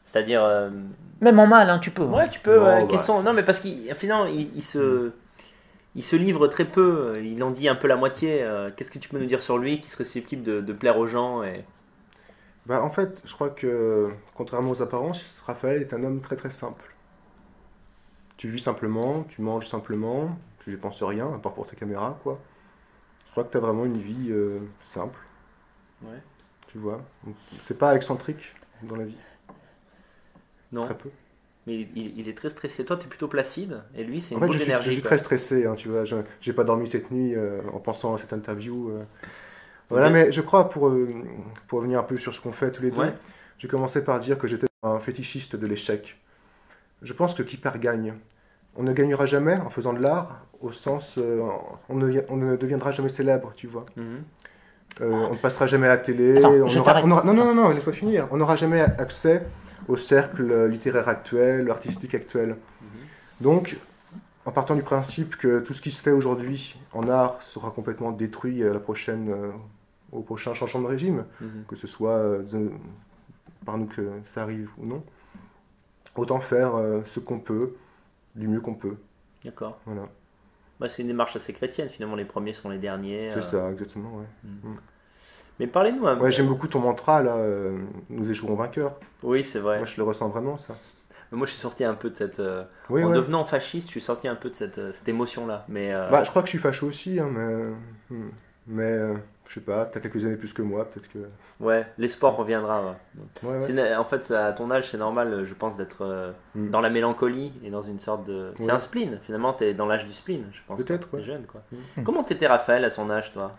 Speaker 1: C'est-à-dire...
Speaker 2: Même en mal, hein, tu peux.
Speaker 1: Ouais, tu peux. Non, mais parce qu'au il se livre très peu. Il en dit un peu la moitié. Qu'est-ce que tu peux nous dire sur lui qui serait susceptible de plaire aux gens
Speaker 3: Bah, en fait, je crois que, contrairement aux apparences, Raphaël est un homme très très simple. Tu vis simplement, tu manges simplement, tu ne penses rien, à part pour ta caméra, quoi. Je crois que tu as vraiment une vie simple.
Speaker 1: Ouais.
Speaker 3: Tu vois. C'est pas excentrique dans la vie.
Speaker 1: Non.
Speaker 3: Très peu.
Speaker 1: Mais il est très stressé. Toi, tu es plutôt placide, et lui, c'est une
Speaker 3: En
Speaker 1: boule
Speaker 3: fait,
Speaker 1: d'énergie.
Speaker 3: je suis très stressé, hein, tu vois. J'ai pas dormi cette nuit en pensant à cette interview. Voilà, mais je crois, pour revenir un peu sur ce qu'on fait tous les deux, j'ai commencé par dire que j'étais un fétichiste de l'échec. Je pense que qui perd gagne. On ne gagnera jamais en faisant de l'art, au sens, on ne deviendra jamais célèbre, tu vois. On ne passera jamais à la télé.
Speaker 2: Attends,
Speaker 3: non, laisse-moi finir. On n'aura jamais accès au cercle littéraire actuel, artistique actuel. Donc, en partant du principe que tout ce qui se fait aujourd'hui en art sera complètement détruit à au prochain changement de régime, que ce soit par nous que ça arrive ou non, autant faire ce qu'on peut, du mieux qu'on peut.
Speaker 1: D'accord.
Speaker 3: Voilà.
Speaker 1: Bah, c'est une démarche assez chrétienne, finalement, les premiers sont les derniers.
Speaker 3: C'est ça, exactement, ouais.
Speaker 1: Mais parlez-nous un peu.
Speaker 3: Ouais, j'aime beaucoup ton mantra, là, nous échouerons vainqueurs.
Speaker 1: Oui, c'est vrai.
Speaker 3: Moi, je le ressens vraiment, ça.
Speaker 1: Moi, je suis sorti un peu de cette... devenant fasciste, je suis sorti un peu de cette émotion-là. Mais,
Speaker 3: Bah, je crois que je suis facho aussi, hein, mais je sais pas, t'as quelques années plus que moi, peut-être que...
Speaker 1: Ouais, l'espoir reviendra.
Speaker 3: Ouais.
Speaker 1: En fait, à ton âge, c'est normal, je pense, d'être dans la mélancolie et dans une sorte de... C'est un spleen, finalement, t'es dans l'âge du spleen, je pense.
Speaker 3: Peut-être,
Speaker 1: t'es jeune, quoi. Comment t'étais, Raphaël, à son âge, toi?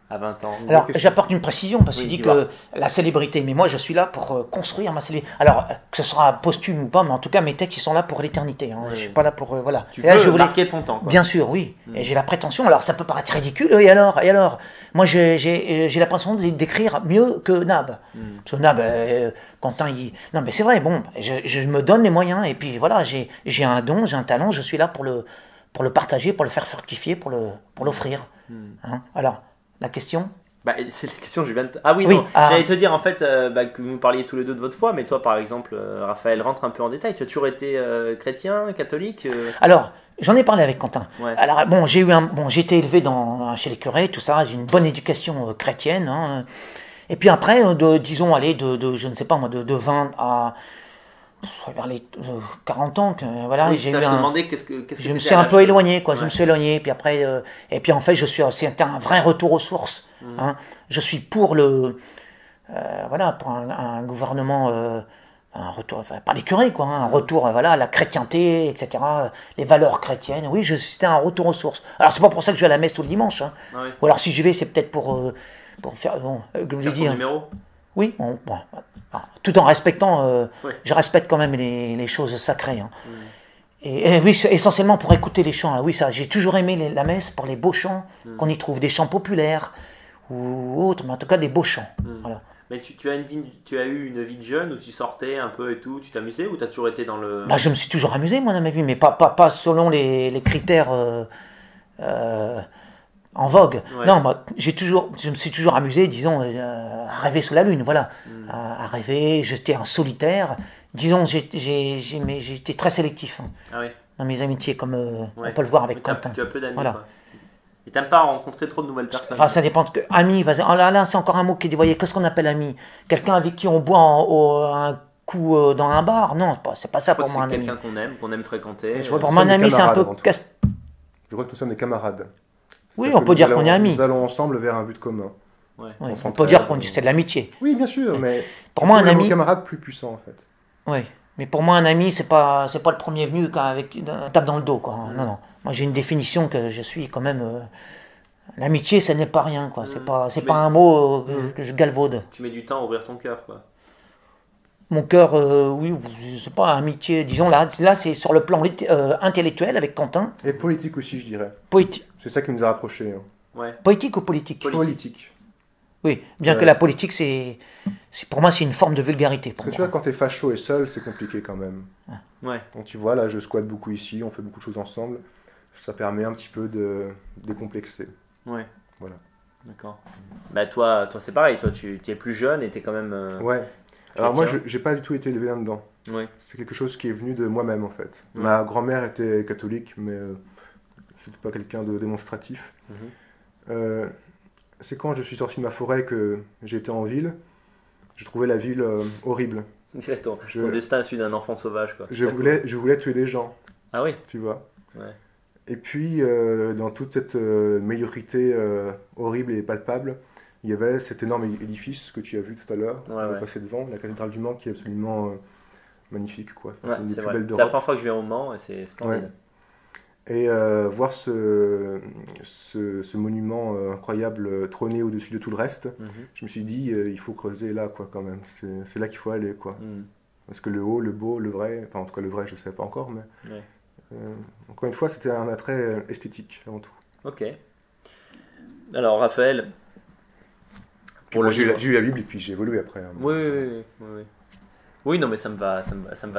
Speaker 1: À 20 ans.
Speaker 2: Alors, j'apporte une précision, parce qu'il dit que la célébrité, mais moi je suis là pour construire ma célébrité. Alors, que ce sera posthume ou pas, mais en tout cas, mes textes, ils sont là pour l'éternité. Hein. Je suis pas là pour... voilà.
Speaker 1: Tu peux marquer ton temps, quoi.
Speaker 2: Bien sûr, oui. Et j'ai la prétention, alors ça peut paraître ridicule, et alors moi, j'ai la prétention d'écrire mieux que Nab. Parce que Nab, Quentin, non, mais c'est vrai, bon, je me donne les moyens, et puis voilà, j'ai un don, j'ai un talent, je suis là pour le partager, pour le faire fructifier, pour l'offrir. Hein. Alors... La question?
Speaker 1: C'est la question que je viens de... Ah oui, non, j'allais te dire en fait que vous parliez tous les deux de votre foi, mais toi par exemple, Raphaël, rentre un peu en détail. Tu as toujours été chrétien, catholique
Speaker 2: Alors, j'en ai parlé avec Quentin.
Speaker 1: Ouais.
Speaker 2: Alors, bon, j'ai été élevé chez les curés, tout ça, j'ai une bonne éducation chrétienne. Hein. Et puis après, disons, je ne sais pas moi, de 20 à... vers les 40 ans, voilà,
Speaker 1: oui,
Speaker 2: j'ai
Speaker 1: ça,
Speaker 2: eu
Speaker 1: je te demandais qu'est-ce que
Speaker 2: je me suis un peu éloigné, quoi. Ouais. Je me suis éloigné, puis après, et puis en fait, c'était un vrai retour aux sources. Hein. Je suis pour pour un gouvernement, un retour, par les curés, quoi, hein, un retour, à la chrétienté, etc., les valeurs chrétiennes. Oui, c'était un retour aux sources. Alors c'est pas pour ça que je vais à la messe tout le dimanche, hein.
Speaker 1: Ah oui.
Speaker 2: Ou alors si j'y vais, c'est peut-être pour faire, comme j'ai dit.
Speaker 1: Numéro.
Speaker 2: Oui, tout en respectant, je respecte quand même les choses sacrées. Hein. Et oui, essentiellement pour écouter les chants. Oui, ça, j'ai toujours aimé la messe pour les beaux chants qu'on y trouve, des chants populaires ou autres, mais en tout cas des beaux chants. Voilà.
Speaker 1: Mais tu as eu une vie de jeune où tu sortais un peu et tout, tu t'amusais ou tu as toujours été dans le...
Speaker 2: Je me suis toujours amusé, moi, dans ma vie, mais pas selon les critères... en vogue. Ouais. Non, je me suis toujours amusé, disons, à rêver sous la lune, voilà. À rêver, j'étais en solitaire. Disons, j'étais très sélectif dans mes amitiés, comme on peut le voir avec Quentin.
Speaker 1: Tu as peu d'amis,
Speaker 2: voilà.
Speaker 1: Quoi. Et t'aimes pas rencontrer trop de nouvelles personnes?
Speaker 2: Enfin, ça dépend. Ami, là, c'est encore un mot qui est dévoyé. Qu'est-ce qu'on appelle ami? Quelqu'un avec qui on boit un coup dans un bar? Non, c'est pas ça pour moi, un ami.
Speaker 1: C'est quelqu'un qu'on aime fréquenter.
Speaker 2: Pour moi, un ami, c'est un peu...
Speaker 3: Je crois que nous sommes des camarades.
Speaker 2: Oui, on peut dire qu'on est amis.
Speaker 3: Nous allons ensemble vers un but commun.
Speaker 2: Ouais. On peut dire qu'on c'est de l'amitié.
Speaker 3: Oui, bien sûr, mais
Speaker 2: pour moi, un ami...
Speaker 3: camarade plus puissant, en fait.
Speaker 2: Oui. Mais pour moi, un ami, c'est pas le premier venu avec une tape dans le dos, quoi. Non, non. Moi, j'ai une définition que je suis quand même. L'amitié, ça n'est pas rien, quoi. C'est pas un mot que je galvaude.
Speaker 1: Tu mets du temps à ouvrir ton cœur, quoi.
Speaker 2: Mon cœur, oui, je sais pas, amitié, disons là c'est sur le plan intellectuel avec Quentin.
Speaker 3: Et politique aussi, je dirais.
Speaker 2: Politique.
Speaker 3: C'est ça qui nous a rapprochés. Hein.
Speaker 1: Ouais.
Speaker 2: Politique ou politique?
Speaker 3: Politique.
Speaker 2: Oui, bien que la politique, pour moi, c'est une forme de vulgarité.
Speaker 3: Parce que tu vois, quand t'es facho et seul, c'est compliqué quand même.
Speaker 1: Ouais.
Speaker 3: Donc tu vois, là, je squatte beaucoup ici, on fait beaucoup de choses ensemble. Ça permet un petit peu de décomplexer.
Speaker 1: Ouais.
Speaker 3: Voilà.
Speaker 1: D'accord. Bah toi c'est pareil, toi tu es plus jeune et t'es quand même...
Speaker 3: Ouais. Alors moi, j'ai pas du tout été élevé là-dedans.
Speaker 1: Ouais.
Speaker 3: C'est quelque chose qui est venu de moi-même, en fait. Ma grand-mère était catholique, mais c'était pas quelqu'un de démonstratif. C'est quand je suis sorti de ma forêt que j'étais en ville. Je trouvais la ville horrible.
Speaker 1: Ton destin est celui d'un enfant sauvage, quoi.
Speaker 3: Je voulais tuer des gens.
Speaker 1: Ah oui.
Speaker 3: Tu vois.
Speaker 1: Ouais.
Speaker 3: Et puis, dans toute cette médiocrité horrible et palpable, il y avait cet énorme édifice que tu as vu tout à l'heure, on est passé devant, la cathédrale du Mans, qui est absolument magnifique, quoi. Enfin, c'est une des plus belles d'Europe.
Speaker 1: C'est la première fois que je viens au Mans et c'est splendide.
Speaker 3: Ouais. Et voir ce monument incroyable trôner au-dessus de tout le reste, je me suis dit, il faut creuser là, quoi, quand même. C'est là qu'il faut aller, quoi. Parce que le haut, le beau, le vrai, enfin, en tout cas, le vrai, je ne sais pas encore, mais encore une fois, c'était un attrait esthétique, avant tout.
Speaker 1: Ok. Alors, Raphaël,
Speaker 3: j'ai eu la Bible et puis j'ai évolué après. Hein.
Speaker 1: Oui, non, mais ça me va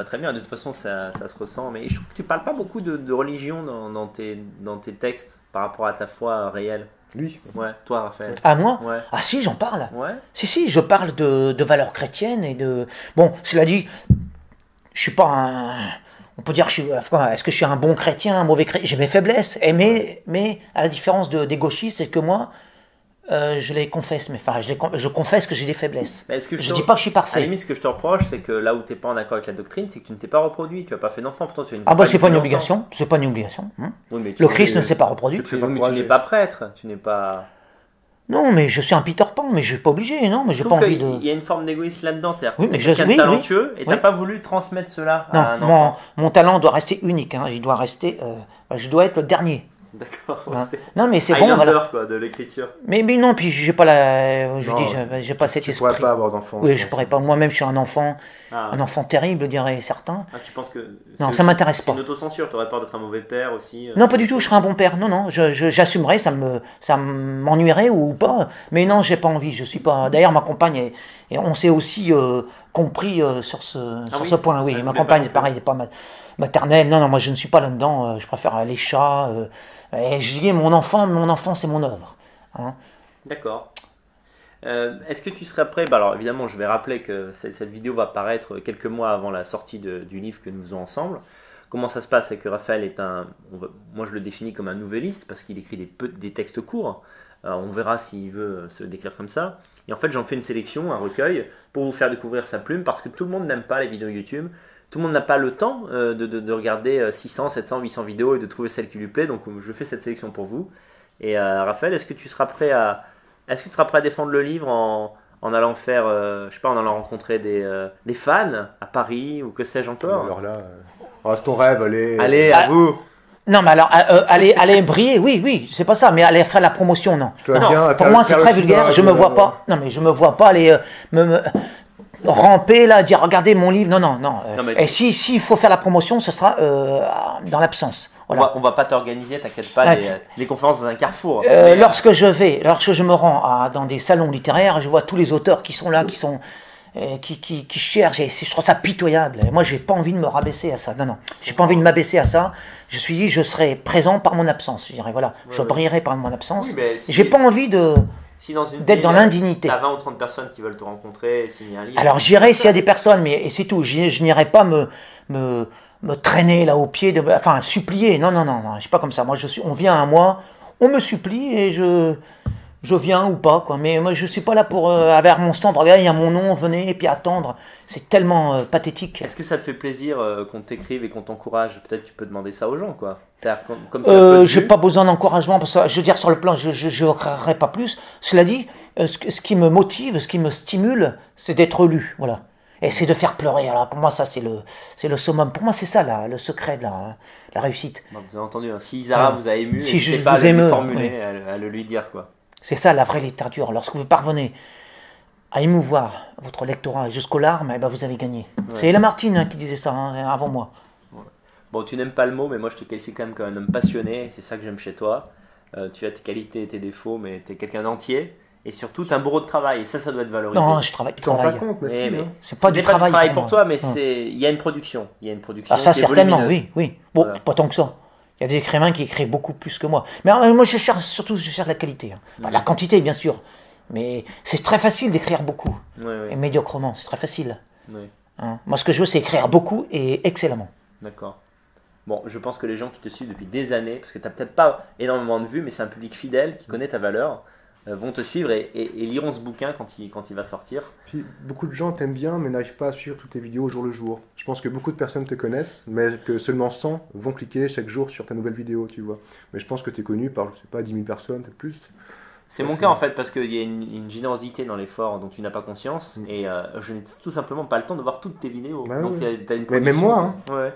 Speaker 1: très bien. De toute façon, ça se ressent. Mais je trouve que tu parles pas beaucoup de religion dans tes textes par rapport à ta foi réelle.
Speaker 3: Lui.
Speaker 1: Ouais, toi, Raphaël.
Speaker 2: Ah, moi?
Speaker 1: Ouais.
Speaker 2: Ah si, j'en parle.
Speaker 1: Ouais.
Speaker 2: Si, je parle de valeurs chrétiennes et de... Bon, cela dit, je suis pas un... On peut dire, est-ce que je suis un bon chrétien, un mauvais chrétien? J'ai mes faiblesses. Mais à la différence des gauchistes, c'est que moi... je les confesse, mais enfin, je confesse que j'ai des faiblesses. Je dis pas que je suis parfait.
Speaker 1: À la limite, ce que je te reproche, c'est que là où tu n'es pas en accord avec la doctrine, c'est que tu ne t'es pas reproduit, tu n'as pas fait d'enfant, pourtant tu as une
Speaker 2: c'est pas une obligation, c'est pas une obligation.
Speaker 1: Oui, mais
Speaker 2: le Christ ne s'est pas reproduit.
Speaker 1: Mais tu n'es pas prêtre, tu n'es pas...
Speaker 2: Non, mais je suis un Peter Pan, mais je suis pas obligé, non, mais j'ai pas envie de...
Speaker 1: Il y a une forme d'égoïsme là-dedans, c'est-à-dire
Speaker 2: que tu es quelqu'un
Speaker 1: de talentueux et tu n'as pas voulu transmettre cela à un enfant.
Speaker 2: Mon talent doit rester unique, hein. Il doit rester... je dois être le dernier.
Speaker 1: D'accord.
Speaker 2: Non, mais c'est bon,
Speaker 1: voilà. Quoi, de l'écriture.
Speaker 2: Mais non, puis j'ai pas j'ai pas cet esprit.
Speaker 3: Tu pourrais pas avoir d'enfant.
Speaker 2: Oui, je pourrais pas. Moi-même, je suis un enfant terrible, diraient certains.
Speaker 1: Ah, tu penses que
Speaker 2: non, ça m'intéresse pas.
Speaker 1: C'est une autocensure. Tu aurais peur d'être un mauvais père aussi.
Speaker 2: Non, pas du tout. Je serais un bon père. Non, j'assumerais. Ça m'ennuierait ou pas. Mais non, j'ai pas envie. Je suis pas. D'ailleurs, ma compagne et on s'est aussi compris sur ce point. Oui, ma compagne, pareil, n'est pas maternelle. Non, moi, je ne suis pas là-dedans. Je préfère les chats. Et je dis, mon enfant, c'est mon œuvre. Hein.
Speaker 1: D'accord. Est-ce que tu serais prêt alors évidemment, je vais rappeler que cette vidéo va paraître quelques mois avant la sortie du livre que nous faisons ensemble. Comment ça se passe? C'est que Raphaël est moi je le définis comme un nouvelliste parce qu'il écrit des textes courts. On verra s'il veut se décrire comme ça. Et en fait, j'en fais une sélection, un recueil, pour vous faire découvrir sa plume parce que tout le monde n'aime pas les vidéos YouTube. Tout le monde n'a pas le temps de regarder 600, 700, 800 vidéos et de trouver celle qui lui plaît. Donc je fais cette sélection pour vous. Et Raphaël, est-ce que tu seras prêt à défendre le livre en allant faire, en allant rencontrer des fans à Paris ou que sais-je encore?
Speaker 3: Alors là, c'est ton rêve,
Speaker 1: allez, à vous.
Speaker 2: Non, mais alors, aller briller, oui, c'est pas ça, mais aller faire la promotion, non. Pour moi, c'est très vulgaire. Je me vois pas. Non, mais je me vois pas aller ramper là, dire regardez mon livre. Non. Et s'il faut faire la promotion, ce sera dans l'absence. Voilà.
Speaker 1: On va pas t'organiser, t'inquiète pas, des conférences dans un carrefour.
Speaker 2: Lorsque je me rends dans des salons littéraires, je vois tous les auteurs qui sont là, qui cherchent, et je trouve ça pitoyable. Et moi, j'ai pas envie de me rabaisser à ça. Non, j'ai pas envie de m'abaisser à ça. Je me suis dit, je serai présent par mon absence. Je dirais, voilà, je brillerai par mon absence.
Speaker 1: Oui,
Speaker 2: j'ai pas envie d'être dans l'indignité.
Speaker 1: T'as 20 ou 30 personnes qui veulent te rencontrer et signer un livre.
Speaker 2: Alors j'irai s'il y a des personnes, et c'est tout. Je n'irai pas me traîner là au pied, supplier. Non, je suis pas comme ça. Moi, on vient à moi, on me supplie et je viens ou pas, quoi. Mais moi, je suis pas là pour avoir mon stand, regardez, il y a mon nom, venez, et puis attendre. C'est tellement pathétique.
Speaker 1: Est-ce que ça te fait plaisir qu'on t'écrive et qu'on t'encourage? Peut-être tu peux demander ça aux gens, quoi.
Speaker 2: J'ai pas besoin d'encouragement, parce que je veux dire, sur le plan, je ne créerai pas plus. Cela dit, ce qui me motive, ce qui me stimule, c'est d'être lu, voilà. Et c'est de faire pleurer. Alors pour moi, ça, c'est le summum. Pour moi, c'est ça, là, le secret de la réussite.
Speaker 1: Bon, vous avez entendu, hein. Si Isara vous a ému,
Speaker 2: si
Speaker 1: n'hésitez
Speaker 2: je
Speaker 1: pas à
Speaker 2: vous
Speaker 1: le
Speaker 2: émeus,
Speaker 1: lui formuler,
Speaker 2: oui.
Speaker 1: à le lui dire, quoi.
Speaker 2: C'est ça, la vraie littérature. Lorsque vous parvenez à émouvoir votre lectorat jusqu'aux larmes, eh ben, vous avez gagné. Ouais. C'est Lamartine, hein, qui disait ça, hein, avant moi.
Speaker 1: Ouais. Bon, tu n'aimes pas le mot, mais moi, je te qualifie quand même comme un homme passionné. C'est ça que j'aime chez toi. Tu as tes qualités et tes défauts, mais tu es quelqu'un d'entier. Et surtout, tu as un bourreau de travail. Et ça doit être valorisé.
Speaker 2: Non, je travaille.
Speaker 3: Pas compte, mais
Speaker 2: c'est pas du travail
Speaker 1: pour toi, mais il y a une production. Il y a une production.
Speaker 2: Ah, ça,
Speaker 1: qui est
Speaker 2: certainement,
Speaker 1: volumineuse.
Speaker 2: oui. Bon, voilà. Pas tant que ça. Il y a des écrivains qui écrivent beaucoup plus que moi. Mais moi, je cherche la qualité. Hein. Enfin, la quantité, bien sûr. Mais c'est très facile d'écrire beaucoup.
Speaker 1: Oui.
Speaker 2: Et médiocrement, c'est très facile.
Speaker 1: Oui.
Speaker 2: Hein. Moi, ce que je veux, c'est écrire beaucoup et excellemment.
Speaker 1: D'accord. Bon, je pense que les gens qui te suivent depuis des années, parce que tu n'as peut-être pas énormément de vues, mais c'est un public fidèle qui connaît ta valeur, vont te suivre et liront ce bouquin quand il va sortir.
Speaker 3: Puis, beaucoup de gens t'aiment bien, mais n'arrivent pas à suivre toutes tes vidéos au jour le jour. Je pense que beaucoup de personnes te connaissent, mais que seulement 100 vont cliquer chaque jour sur ta nouvelle vidéo, tu vois. Mais je pense que tu es connu par, je sais pas, 10 000 personnes, peut-être plus.
Speaker 1: C'est mon cas en fait, parce qu'il y a une générosité dans l'effort dont tu n'as pas conscience, et je n'ai tout simplement pas le temps de voir toutes tes vidéos.
Speaker 3: Bah,
Speaker 1: donc
Speaker 3: ouais.
Speaker 1: t'as une
Speaker 3: mais même moi, hein.
Speaker 1: Ouais.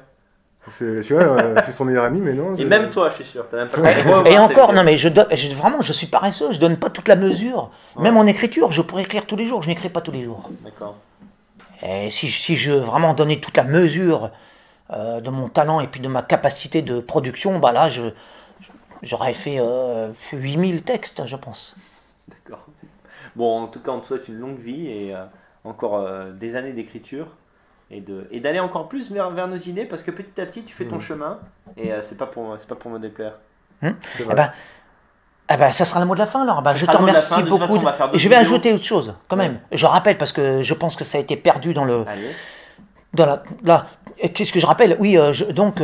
Speaker 3: Tu vois, je suis son meilleur ami, mais non.
Speaker 1: Et même toi, je suis sûr. T'as même pas
Speaker 2: et encore, non mais vraiment, je suis paresseux, je donne pas toute la mesure. Ouais. Même en écriture, je pourrais écrire tous les jours, je n'écris pas tous les jours.
Speaker 1: D'accord.
Speaker 2: Et si je vraiment donnais toute la mesure de mon talent et puis de ma capacité de production, bah là, j'aurais fait 8000 textes, je pense.
Speaker 1: D'accord. Bon, en tout cas, on te souhaite une longue vie et encore des années d'écriture. Et d'aller encore plus vers nos idées, parce que petit à petit tu fais ton chemin et c'est pas pour me déplaire.
Speaker 2: Ça sera le mot de la fin alors. Je te remercie beaucoup. Et je vais ajouter autre chose quand même. Je rappelle parce que je pense que ça a été perdu dans le. Qu'est-ce que je rappelle? Oui,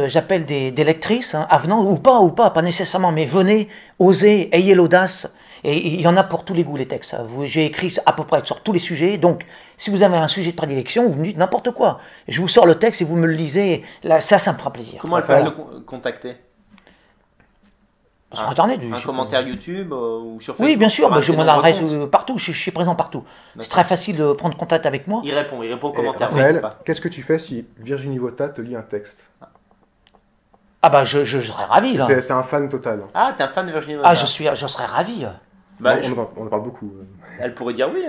Speaker 2: j'appelle des lectrices, hein, avenants ou pas nécessairement, mais venez, osez, ayez l'audace. Et il y en a pour tous les goûts, les textes. J'ai écrit à peu près sur tous les sujets. Donc, si vous avez un sujet de prédilection, vous me dites n'importe quoi. Je vous sors le texte et vous me le lisez. Là, ça me fera plaisir.
Speaker 1: Comment elle peut te contacter?
Speaker 2: Sur Internet.
Speaker 1: Un commentaire YouTube ou sur Facebook?
Speaker 2: Oui, bien sûr. Je m'en adresse partout. Je suis présent partout. C'est très facile de prendre contact avec moi.
Speaker 1: Il répond aux commentaires.
Speaker 3: Raphaël, qu'est-ce que tu fais si Virginie Vota te lit un texte?
Speaker 2: Je serais ravi. Là.
Speaker 3: C'est un fan total.
Speaker 1: Ah, t'es un fan de Virginie Vota?
Speaker 2: Je serais ravi.
Speaker 3: On en parle beaucoup.
Speaker 1: Elle pourrait dire oui.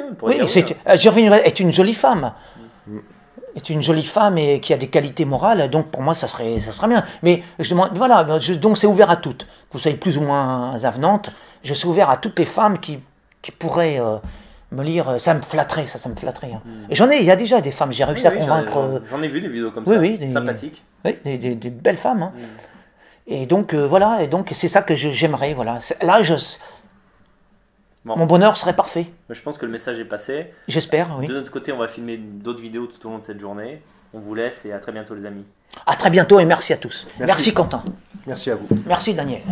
Speaker 2: Virginie est une jolie femme. Est une jolie femme et qui a des qualités morales, donc pour moi ça serait bien. Mais je demande, voilà, donc c'est ouvert à toutes. Que vous soyez plus ou moins avenante, je suis ouvert à toutes les femmes qui pourraient me lire. Ça me flatterait. Hein. Et il y a déjà des femmes, j'ai réussi à convaincre.
Speaker 1: J'en ai vu des vidéos comme ça, sympathiques.
Speaker 2: Oui, des belles femmes. Hein. Et donc voilà, c'est ça que j'aimerais. Voilà. Là, mon bonheur serait parfait.
Speaker 1: Je pense que le message est passé.
Speaker 2: J'espère, oui.
Speaker 1: De notre côté, on va filmer d'autres vidéos tout au long de cette journée. On vous laisse et à très bientôt les amis.
Speaker 2: À très bientôt et merci à tous. Merci Quentin.
Speaker 3: Merci à vous.
Speaker 2: Merci Daniel.